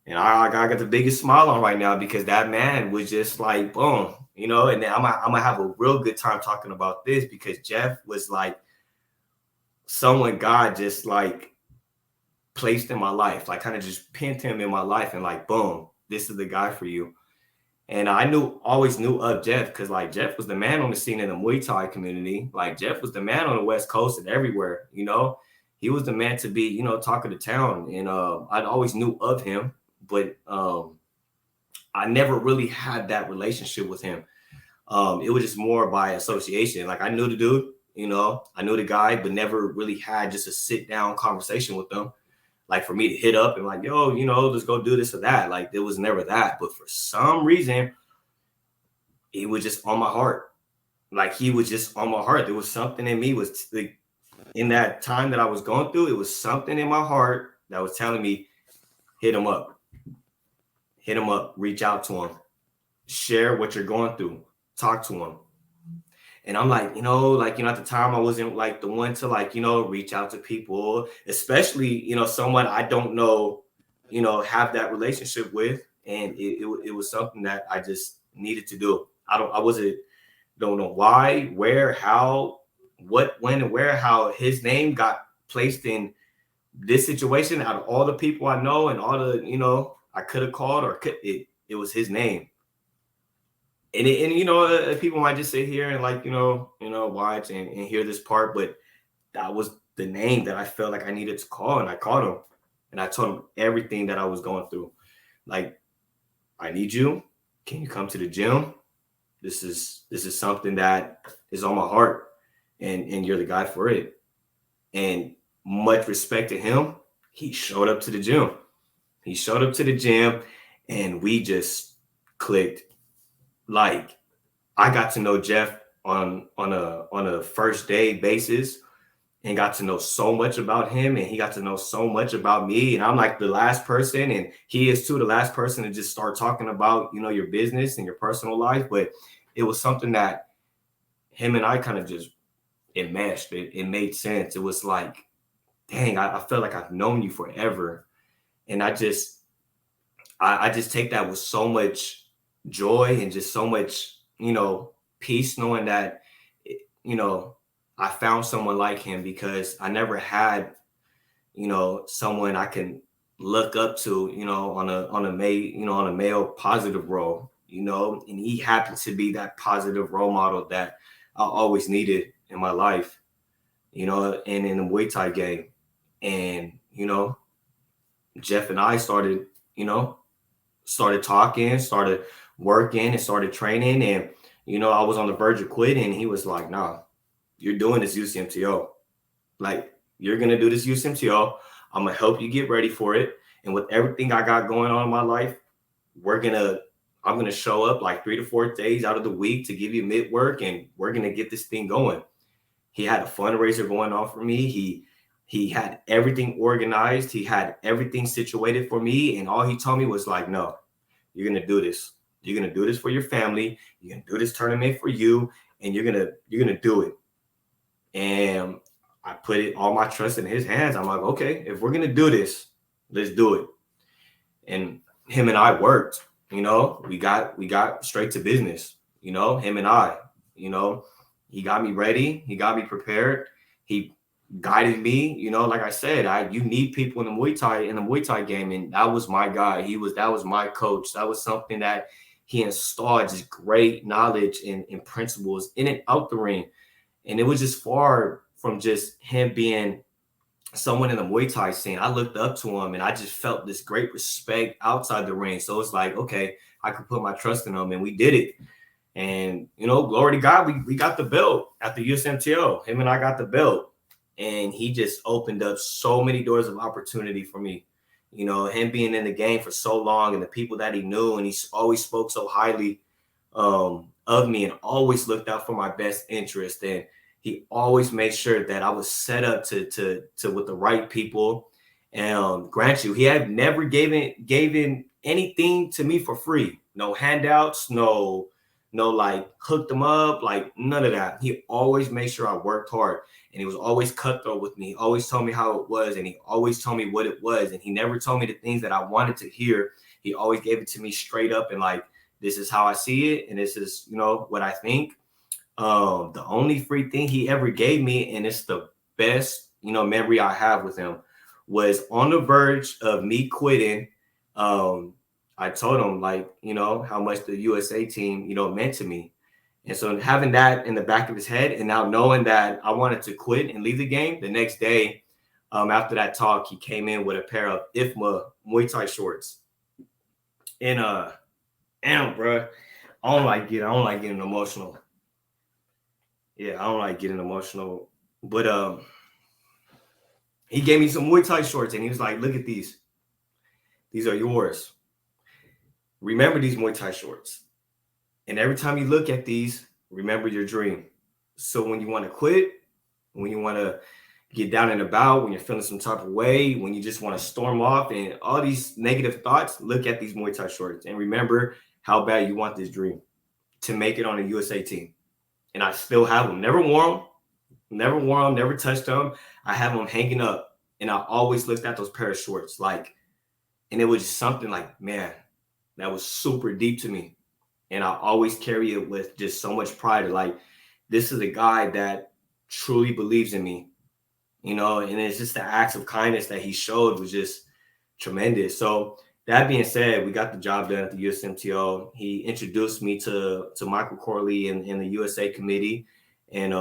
And I got the biggest smile on right now because that man was just like, boom, and then I'm gonna have a real good time talking about this because Jeff was like someone God just like placed in my life, like kind of just pinned him in my life and like, boom, this is the guy for you. And I always knew of Jeff because like Jeff was the man on the scene in the Muay Thai community. Like Jeff was the man on the West Coast and everywhere, he was the man to be, talking to town. And I always knew of him, but I never really had that relationship with him. It was just more by association. Like I knew the dude, I knew the guy, but never really had just a sit down conversation with him. Like for me to hit up and like, yo, let's go do this or that. Like there was never that. But for some reason, it was just on my heart. Like he was just on my heart. There was something in me was like, in that time that I was going through, it was something in my heart that was telling me, hit him up, reach out to him, share what you're going through, talk to him. And I'm like, at the time I wasn't like the one to like, reach out to people, especially, someone I don't know, have that relationship with. And it was something that I just needed to do. don't know why, where, how, what, when, and where, how his name got placed in this situation out of all the people I know and all the, I could have called or it was his name. And people might just sit here and like, watch and hear this part, but that was the name that I felt like I needed to call, and I called him and I told him everything that I was going through. Like, I need you. Can you come to the gym? This is something that is on my heart, and you're the guy for it. And much respect to him, he showed up to the gym. And we just clicked. Like, I got to know Jeff on a first day basis and got to know so much about him, and he got to know so much about me. And I'm like the last person, and he is too, the last person to just start talking about, your business and your personal life. But it was something that him and I kind of just, it meshed. It made sense. It was like, dang, I felt like I've known you forever. And I just take that with so much joy and just so much, peace, knowing that, I found someone like him, because I never had, someone I can look up to, on a male positive role, and he happened to be that positive role model that I always needed in my life, and in the Muay Thai game. And, Jeff and I started talking, started working, and started training. And, I was on the verge of quitting, and he was like, nah, you're doing this UCMTO. Like, you're going to do this UCMTO. I'm going to help you get ready for it. And with everything I got going on in my life, I'm going to show up like 3 to 4 days out of the week to give you mid work, and we're going to get this thing going. He had a fundraiser going on for me. He had everything organized. He had everything situated for me. And all he told me was like, no, you're going to do this. You're going to do this for your family. You're going to do this tournament for you, and you're going to do it. And I put all my trust in his hands. I'm like, okay, if we're going to do this, let's do it. And him and I worked, we got straight to business, him and I, he got me ready. He got me prepared. He guided me, like I said, you need people in the Muay Thai game. And that was my guy. That was my coach. That was something that he installed, just great knowledge and principles in and out the ring. And it was just far from just him being someone in the Muay Thai scene. I looked up to him, and I just felt this great respect outside the ring. So it's like, okay, I could put my trust in him, and we did it. And, glory to God, we got the belt at the USMTO. Him and I got the belt, and he just opened up so many doors of opportunity for me. Him being in the game for so long, and the people that he knew, and he always spoke so highly of me, and always looked out for my best interest. And he always made sure that I was set up to with the right people. And grant you, he had never given anything to me for free. No handouts, no like hooked them up, like none of that. He always made sure I worked hard, and he was always cutthroat with me. He always told me how it was, and he always told me what it was. And he never told me the things that I wanted to hear. He always gave it to me straight up, and like, this is how I see it, and this is, what I think. The only free thing he ever gave me, and it's the best, memory I have with him, was on the verge of me quitting. I told him, like, how much the USA team, meant to me. And so having that in the back of his head, and now knowing that I wanted to quit and leave the game, the next day, after that talk, he came in with a pair of IFMA Muaythai shorts. And bro, I don't like getting emotional. Yeah, I don't like getting emotional. But he gave me some Muay Thai shorts, and he was like, look at these. These are yours. Remember these Muay Thai shorts. And every time you look at these, remember your dream. So when you want to quit, when you want to get down and about, when you're feeling some type of way, when you just want to storm off and all these negative thoughts, look at these Muay Thai shorts and remember how bad you want this dream to make it on a USA team. And I still have them. Never wore them, never touched them. I have them hanging up, and I always looked at those pair of shorts, like, and it was just something like, man, that was super deep to me. And I always carry it with just so much pride. Like, this is a guy that truly believes in me, you know, and it's just the acts of kindness that he showed was just tremendous. So that being said, we got the job done at the USMTO. He introduced me to Michael Corley in the USA committee. And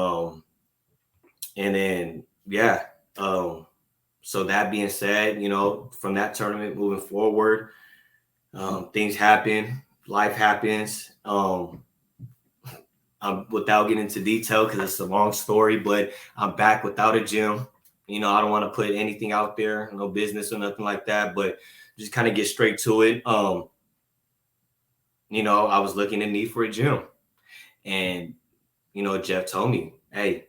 then, yeah. So that being said, you know, from that tournament moving forward, things happen, life happens. Without getting into detail, because it's a long story, but I'm back without a gym. You know, I don't want to put anything out there, no business or nothing like that, but just kind of get straight to it. You know, I was looking in need for a gym. And, you know, Jeff told me, hey,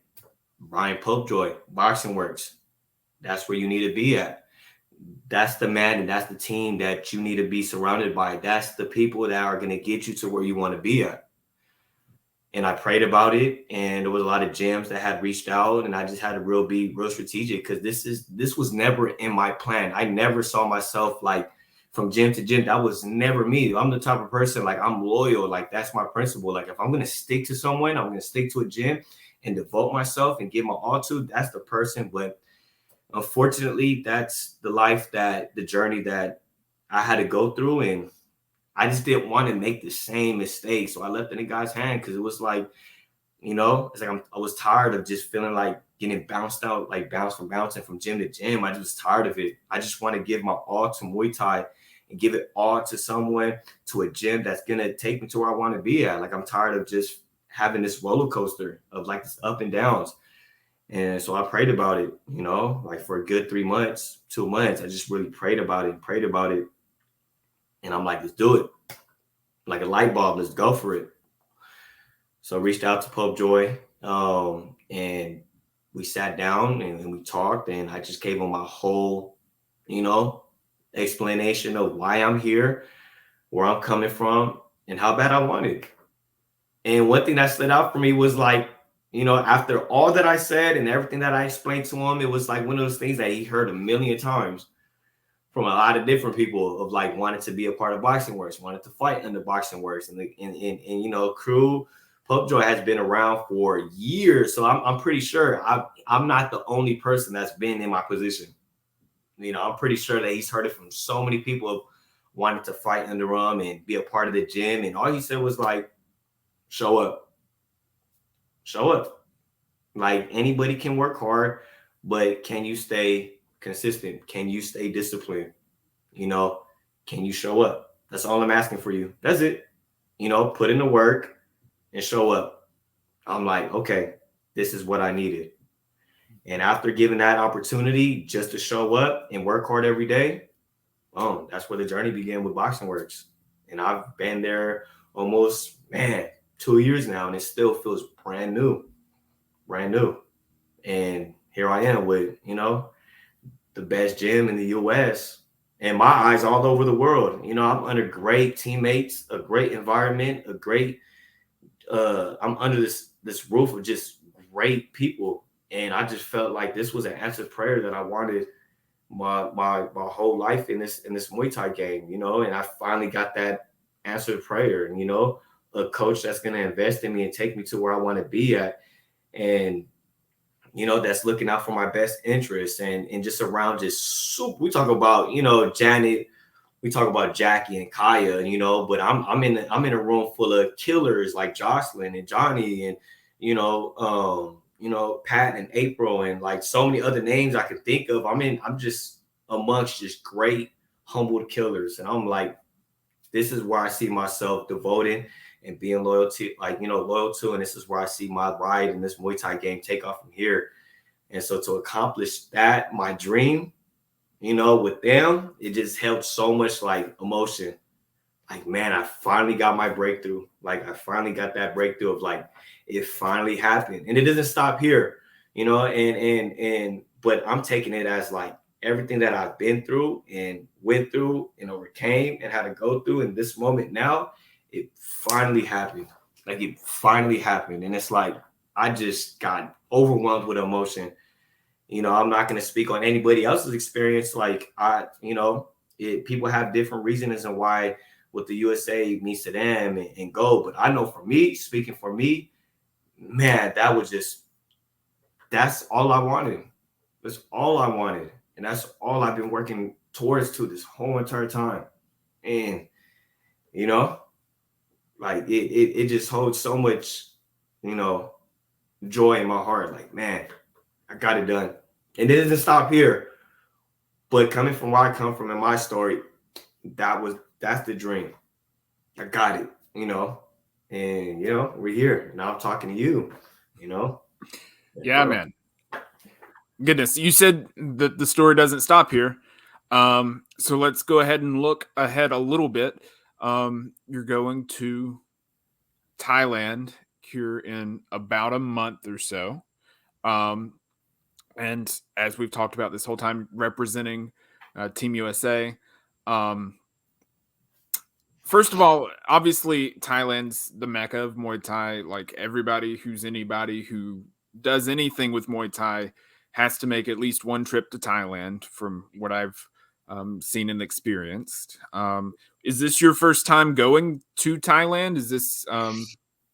Brian Popejoy, Boxing Works, that's where you need to be at. That's the man and that's the team that you need to be surrounded by. That's the people that are going to get you to where you want to be at. And I prayed about it, and there was a lot of gyms that had reached out, and I just had to be real strategic, because this was never in my plan. I never saw myself like from gym to gym. That was never me. I'm the type of person, like, I'm loyal. Like, that's my principle. Like, if I'm going to stick to someone, I'm going to stick to a gym and devote myself and give my all to. That's the person. But unfortunately, that's the journey that I had to go through, and I just didn't want to make the same mistake. So I left it in God's hand, because it was like, you know, it's like I was tired of just feeling like getting bounced out, like bouncing from gym to gym. I just was tired of it. I just want to give my all to Muay Thai and give it all to someone, to a gym that's going to take me to where I want to be at. Like, I'm tired of just having this roller coaster of like this up and downs. And so I prayed about it, you know, like for a good 3 months, 2 months. I just really prayed about it. And I'm like, let's do it. Like a light bulb, let's go for it. So I reached out to Popejoy, and we sat down and we talked, and I just gave him my whole, you know, explanation of why I'm here, where I'm coming from, and how bad I want it. And one thing that stood out for me was like, you know, after all that I said and everything that I explained to him, it was like one of those things that he heard a million times from a lot of different people, of like wanted to be a part of Boxing Works, wanted to fight under Boxing Works. And you know, crew Popejoy has been around for years. So I'm pretty sure I'm not the only person that's been in my position. You know, I'm pretty sure that he's heard it from so many people wanting to fight under him and be a part of the gym. And all he said was like, show up. Like, anybody can work hard, but can you stay consistent? Can you stay disciplined? You know, can you show up? That's all I'm asking for you. That's it. You know, put in the work and show up. I'm like, okay, this is what I needed. And after giving that opportunity just to show up and work hard every day, that's where the journey began with Boxing Works. And I've been there almost, 2 years now, and it still feels brand new. And here I am with, you know, the best gym in the US, and my eyes all over the world. You know, I'm under great teammates, a great environment, I'm under this roof of just great people. And I just felt like this was an answered prayer that I wanted my whole life in this Muay Thai game, you know. And I finally got that answered prayer, and, you know, a coach that's going to invest in me and take me to where I want to be at. And, you know, that's looking out for my best interests, and just around just super. We talk about, you know, Janet, we talk about Jackie and Kaya, you know, but I'm in a room full of killers like Jocelyn and Johnny, and, you know, Pat and April, and like so many other names I can think of. I'm just amongst just great, humbled killers. And I'm like, this is where I see myself devoting and being loyal to, and this is where I see my ride in this Muay Thai game take off from here. And so to accomplish that, my dream, you know, with them, it just helped so much, like, emotion. Like, man, I finally got my breakthrough. Like, I finally got that breakthrough of, like, it finally happened. And it doesn't stop here, you know, but I'm taking it as, like, everything that I've been through and went through and overcame and had to go through in this moment now, it finally happened. Like, it finally happened. And it's like, I just got overwhelmed with emotion. You know, I'm not going to speak on anybody else's experience. Like, people have different reasons and why what the USA means to them and go. But I know for me, speaking for me, man, that's all I wanted. That's all I wanted. And that's all I've been working towards to this whole entire time. And, you know, like it just holds so much, you know, joy in my heart. Like, man, I got it done. And it doesn't stop here. But coming from where I come from in my story, that's the dream. I got it, you know. And, you know, we're here. Now I'm talking to you, you know. Yeah, man. Goodness, you said that the story doesn't stop here. So let's go ahead and look ahead a little bit. You're going to Thailand here in about a month or so. And as we've talked about this whole time, representing Team USA. First of all, obviously, Thailand's the mecca of Muay Thai. Like anybody who does anything with Muay Thai has to make at least one trip to Thailand, from what I've seen and experienced. Is this your first time going to Thailand? Is this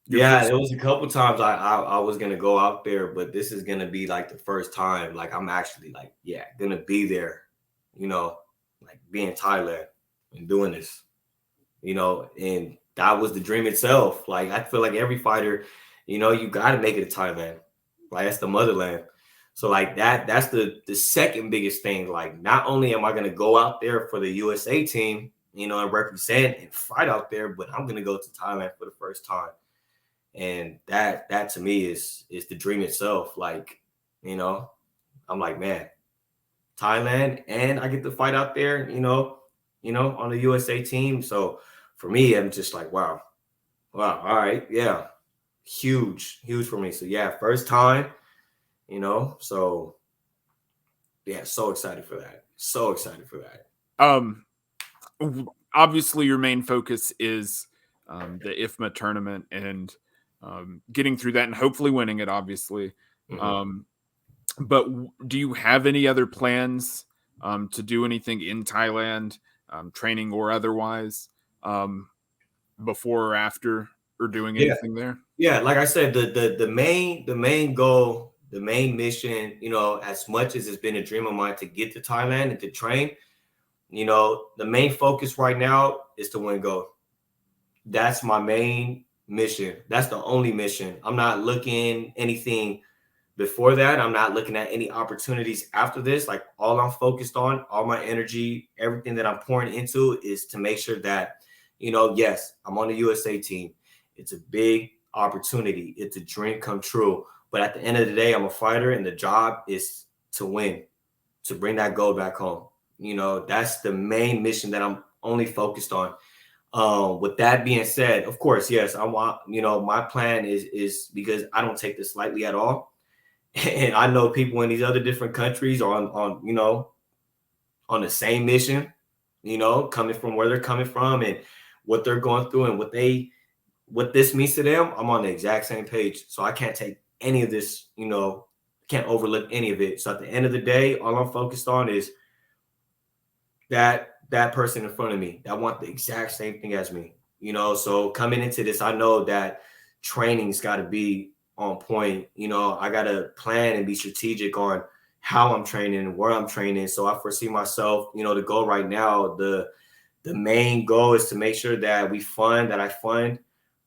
yeah, it was a couple times I was gonna go out there, but this is gonna be like the first time. Like I'm actually like, yeah, gonna be there, you know, like be in Thailand and doing this, you know, and that was the dream itself. Like I feel like every fighter, you know, you gotta make it to Thailand. Like that's the motherland. So like that's the second biggest thing. Like not only am I gonna go out there for the USA team, you know, and represent and fight out there, but I'm gonna go to Thailand for the first time. And that to me is the dream itself. Like, you know, I'm like, man, Thailand, and I get to fight out there, you know, on the USA team. So for me, I'm just like, wow, all right, yeah, huge for me. So yeah, first time, you know, so yeah, so excited for that. So excited for that. Obviously, your main focus is the IFMA tournament and getting through that and hopefully winning it, obviously. Mm-hmm. But do you have any other plans to do anything in Thailand, training or otherwise, before or after, or doing anything there? Yeah, like I said, the main goal, the main mission, you know, as much as it's been a dream of mine to get to Thailand and to train, you know, the main focus right now is to win gold. That's my main mission. That's the only mission. I'm not looking anything before that. I'm not looking at any opportunities after this. Like all I'm focused on, all my energy, everything that I'm pouring into is to make sure that, you know, yes, I'm on the USA team. It's a big opportunity. It's a dream come true. But at the end of the day, I'm a fighter and the job is to win, to bring that gold back home. You know, that's the main mission that I'm only focused on. With that being said, of course, yes, I want, you know, my plan is because I don't take this lightly at all. And I know people in these other different countries are on, you know, on the same mission, you know, coming from where they're coming from and what they're going through and what this means to them. I'm on the exact same page. So I can't take any of this, you know, can't overlook any of it. So at the end of the day, all I'm focused on is that person in front of me that want the exact same thing as me, you know. So coming into this, I know that training's got to be on point. You know, I got to plan and be strategic on how I'm training and where I'm training. So I foresee myself, you know, the goal right now, the main goal is to make sure that I fund,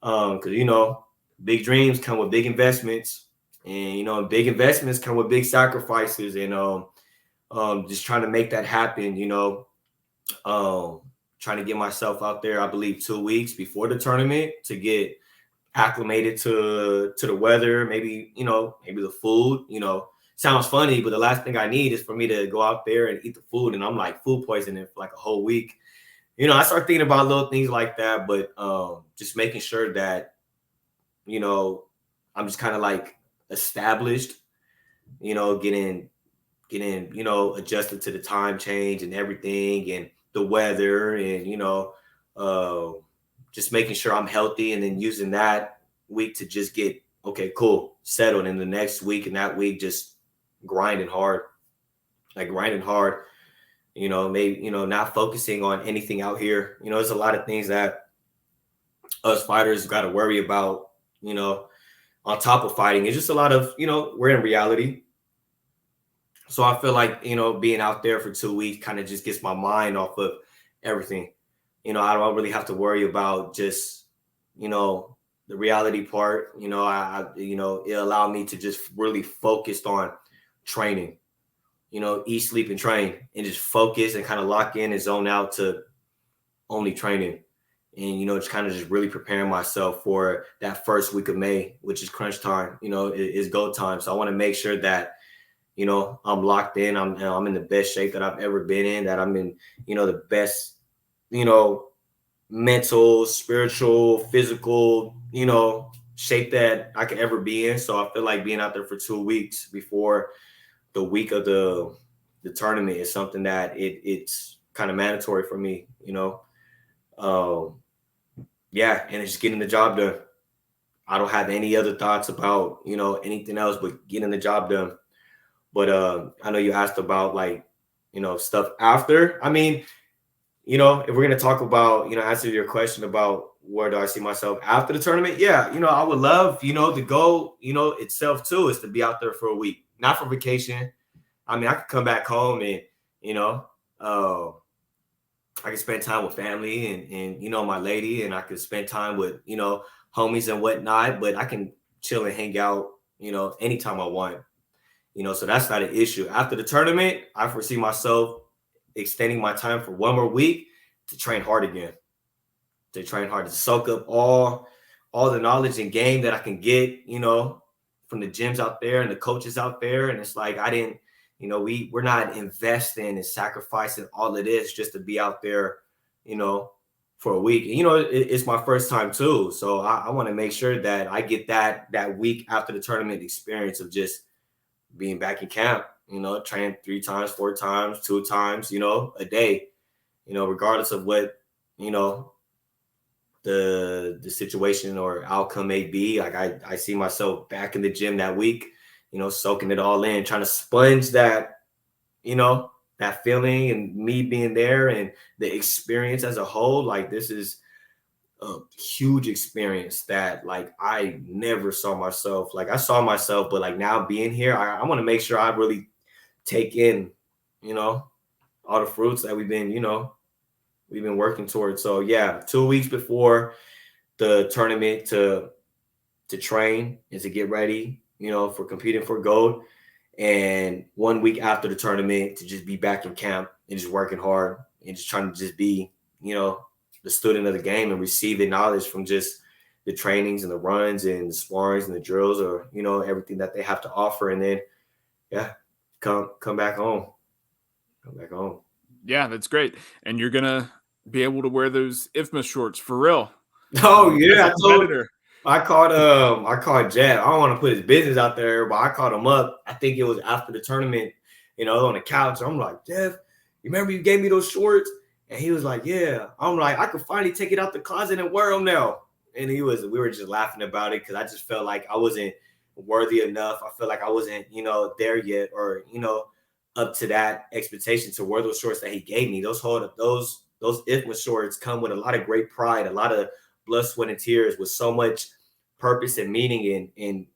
because, you know, big dreams come with big investments, and, you know, big investments come with big sacrifices, and just trying to make that happen, you know. Trying to get myself out there, I believe 2 weeks before the tournament to get acclimated to the weather, maybe, you know, maybe the food, you know, sounds funny, but the last thing I need is for me to go out there and eat the food. And I'm like food poisoning for like a whole week. You know, I start thinking about little things like that, but just making sure that, you know, I'm just kind of like established, you know, getting, you know, adjusted to the time change and everything and the weather and, you know, just making sure I'm healthy, and then using that week to just get, okay, cool, settled. In the next week and that week, just grinding hard, maybe, not focusing on anything out here. There's a lot of things that us fighters got to worry about, on top of fighting. It's just a lot of, we're in reality. So I feel like, being out there for 2 weeks kind of just gets my mind off of everything. I don't really have to worry about just, the reality part. It allowed me to just really focus on training, eat, sleep, and train, and just focus and kind of lock in and zone out to only training. And, just kind of just really preparing myself for that first week of May, which is crunch time, is go time. So I want to make sure that, I'm locked in. I'm in the best shape that I've ever been in, that I'm in, the best, mental, spiritual, physical, shape that I could ever be in. So I feel like being out there for 2 weeks before the week of the tournament is something that it's kind of mandatory for me, yeah, and it's just getting the job done. I don't have any other thoughts about, anything else but getting the job done. But I know you asked about stuff after. I mean, if we're going to talk about, answer your question about where do I see myself after the tournament? Yeah, I would love, the goal, itself too is to be out there for a week, not for vacation. I mean, I could come back home and, I could spend time with family and my lady, and I could spend time with, homies and whatnot, but I can chill and hang out, anytime I want, so that's not an issue. After the tournament, I foresee myself extending my time for one more week to train hard again, to soak up all the knowledge and game that I can get, from the gyms out there and the coaches out there. And it's like, I didn't, we're not investing and sacrificing all of this just to be out there, for a week. It's my first time too. So I want to make sure that I get that week after the tournament experience of just being back in camp, train 3 times, 4 times, 2 times, a day, regardless of what, the situation or outcome may be. Like I see myself back in the gym that week, soaking it all in, trying to sponge that, that feeling and me being there and the experience as a whole. Like, this is a huge experience that I never saw myself. I saw myself, but now being here, I want to make sure I really take in, all the fruits that we've been working towards. So yeah, 2 weeks before the tournament to train and to get ready, for competing for gold, and 1 week after the tournament to just be back in camp and just working hard and just trying to just be, the student of the game and receiving knowledge from just the trainings and the runs and the sparrings and the drills, or, everything that they have to offer. And then, yeah, come back home. Yeah, that's great. And you're going to be able to wear those IFMA shorts for real. Oh yeah. I called Jeff. I don't want to put his business out there, but I called him up. I think it was after the tournament, on the couch. I'm like, Jeff, you remember you gave me those shorts? And he was like, yeah. I'm like, I could finally take it out the closet and wear them now. And we were just laughing about it because I just felt like I wasn't worthy enough. I felt like I wasn't, there yet, or, up to that expectation to wear those shorts that he gave me. Those IFMA shorts come with a lot of great pride, a lot of blood, sweat, and tears, with so much purpose and meaning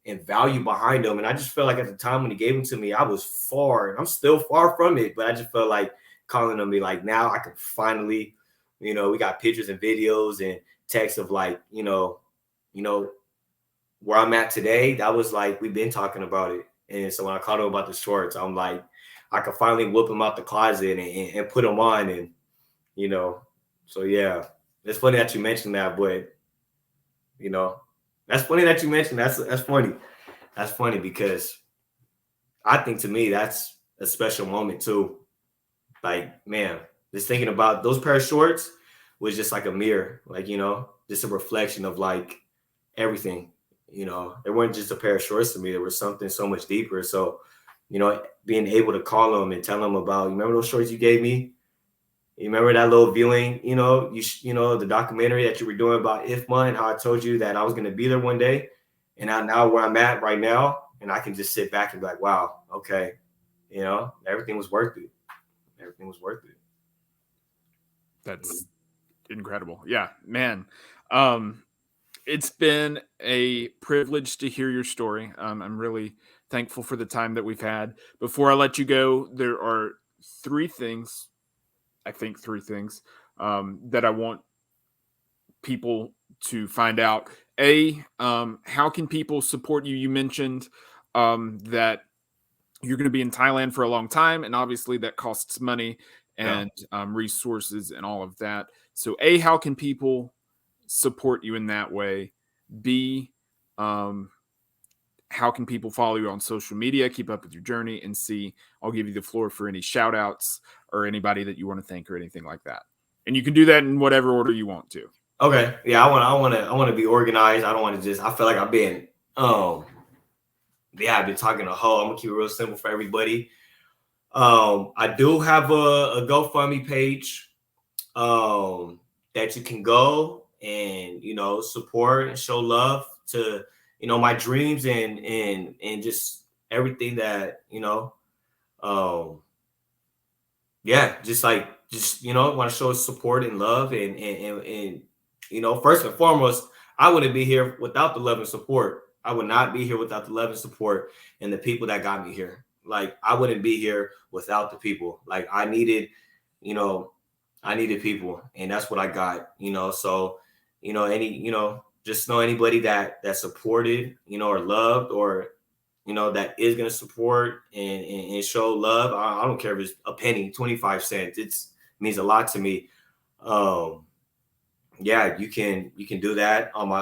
and value behind them. And I just felt like at the time when he gave them to me, I was far, and I'm still far from it, but I just felt like calling them, be like, now I can finally, we got pictures and videos and texts of where I'm at today. That was we've been talking about it. And so when I called him about the shorts, I'm like, I could finally whip them out the closet and put them on. And, so yeah, it's funny that you mentioned that, but, that's funny that you mentioned. That's funny. That's funny because I think, to me, that's a special moment too. Man, just thinking about those pair of shorts was just like a mirror, just a reflection of everything. They weren't just a pair of shorts to me. There was something so much deeper. So, being able to call them and tell them about, you remember those shorts you gave me? You remember that little viewing, the documentary that you were doing about IFMA and how I told you that I was going to be there one day, and now where I'm at right now, and I can just sit back and be like, wow, okay, everything was worth it. everything was worth it. That's incredible. Yeah, man. It's been a privilege to hear your story. I'm really thankful for the time that we've had. Before I let you go, there are three things, that I want people to find out. How can people support you? You mentioned that you're going to be in Thailand for a long time, and obviously that costs money and resources and all of that. So, how can people support you in that way? B, how can people follow you on social media, keep up with your journey? And C, I'll give you the floor for any shout outs or anybody that you want to thank or anything like that. And you can do that in whatever order you want to. Okay. Yeah, I want to be organized. I don't want to just, I feel like I've been I've been talking a whole. I'm gonna keep it real simple for everybody. I do have a GoFundMe page that you can go and, you know, support and show love to, you know, my dreams and just everything that, you know, just, you know, want to show support and love and, you know, first and foremost, I wouldn't be here without the love and support. I would not be here without the love and support and the people that got me here. Like, I wouldn't be here without the people. Like, I needed people, and that's what I got, you know. So, you know, just know anybody that supported, you know, or loved, or, you know, that is going to support and show love. I don't care if it's a penny, 25 cents. It means a lot to me. Yeah, you can do that on my,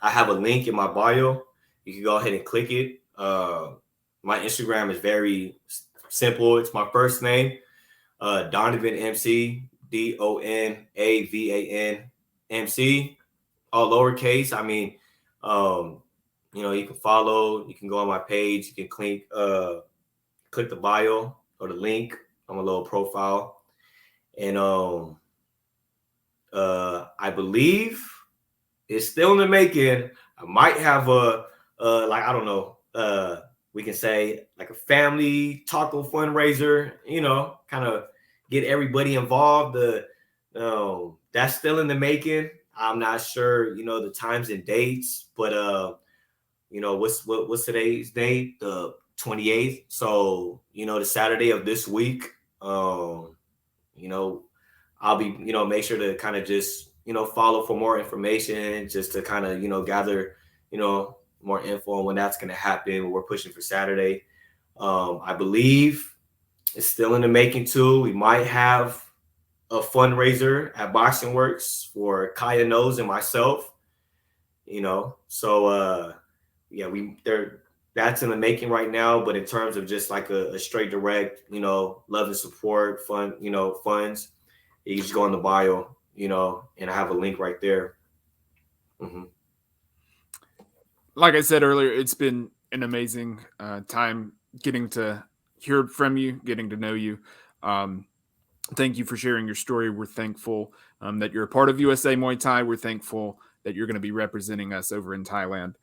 I have a link in my bio. You can go ahead and click it. My Instagram is very simple. It's my first name, Donavan MC, Donavan MC, all lowercase. I mean, you know, you can follow, you can go on my page, you can click the bio or the link on my little profile. And I believe it's still in the making. I might have like, I don't know, we can say like a family taco fundraiser, you know, kind of get everybody involved. That's still in the making. I'm not sure, you know, the times and dates, but you know, what's today's date? The 28th. So, you know, the Saturday of this week, you know, I'll be, you know, make sure to kind of just, you know, follow for more information, just to kind of, you know, gather, you know, more info on when that's going to happen. We're pushing for Saturday. I believe it's still in the making too. We might have a fundraiser at Boxing Works for Kaya Nose and myself, you know. So yeah, that's in the making right now. But in terms of just like a straight direct, you know, love and support fund, you know, funds, you just go in the bio, you know, and I have a link right there. Mm-hmm. Like I said earlier, it's been an amazing time getting to hear from you, getting to know you. Thank you for sharing your story. We're thankful that you're a part of USA Muay Thai. We're thankful that you're going to be representing us over in Thailand.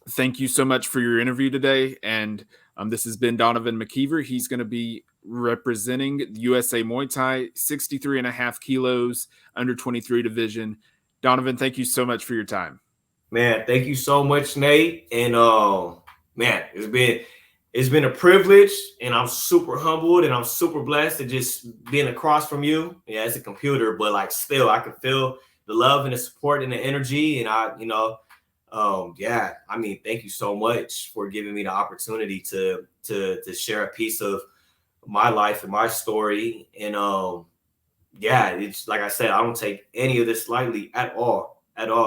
Thank you so much for your interview today. And this has been Donavan McKiver. He's going to be representing USA Muay Thai, 63.5 kilos, under 23 division. Donavan, thank you so much for your time. Man, thank you so much, Nate. And man, it's been a privilege, and I'm super humbled and I'm super blessed to just being across from you. Yeah, it's a computer, but like still I can feel the love and the support and the energy. And I, you know, yeah, I mean, thank you so much for giving me the opportunity to share a piece of my life and my story. And yeah, it's like I said, I don't take any of this lightly at all.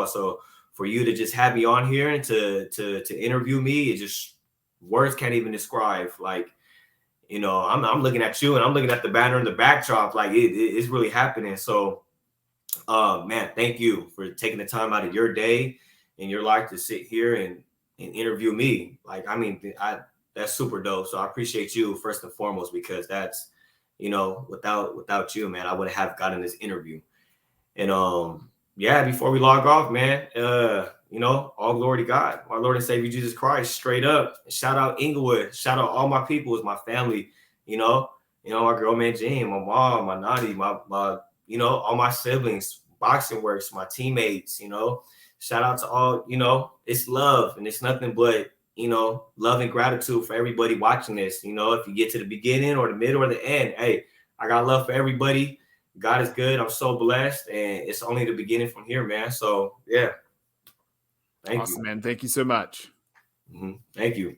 So for you to just have me on here and to interview me, it just, words can't even describe. Like, you know, I'm looking at you and I'm looking at the banner in the backdrop. Like it's really happening. So, man, thank you for taking the time out of your day and your life to sit here and interview me. Like, I mean, that's super dope. So I appreciate you first and foremost, because that's, you know, without you, man, I wouldn't have gotten this interview. And yeah, before we log off, man, you know, all glory to God, our Lord and Savior Jesus Christ, straight up. Shout out Inglewood. Shout out all my people, it's my family, you know. you know, my girl, man, Jean, my mom, my naughty, my, you know, all my siblings, Boxing Works, my teammates, you know, shout out to all, you know, it's love and it's nothing but, you know, love and gratitude for everybody watching this. You know, if you get to the beginning or the middle or the end, hey, I got love for everybody. God is good. I'm so blessed, and it's only the beginning from here, man. So yeah. Thank Awesome, you. man. Thank you so much. Thank you.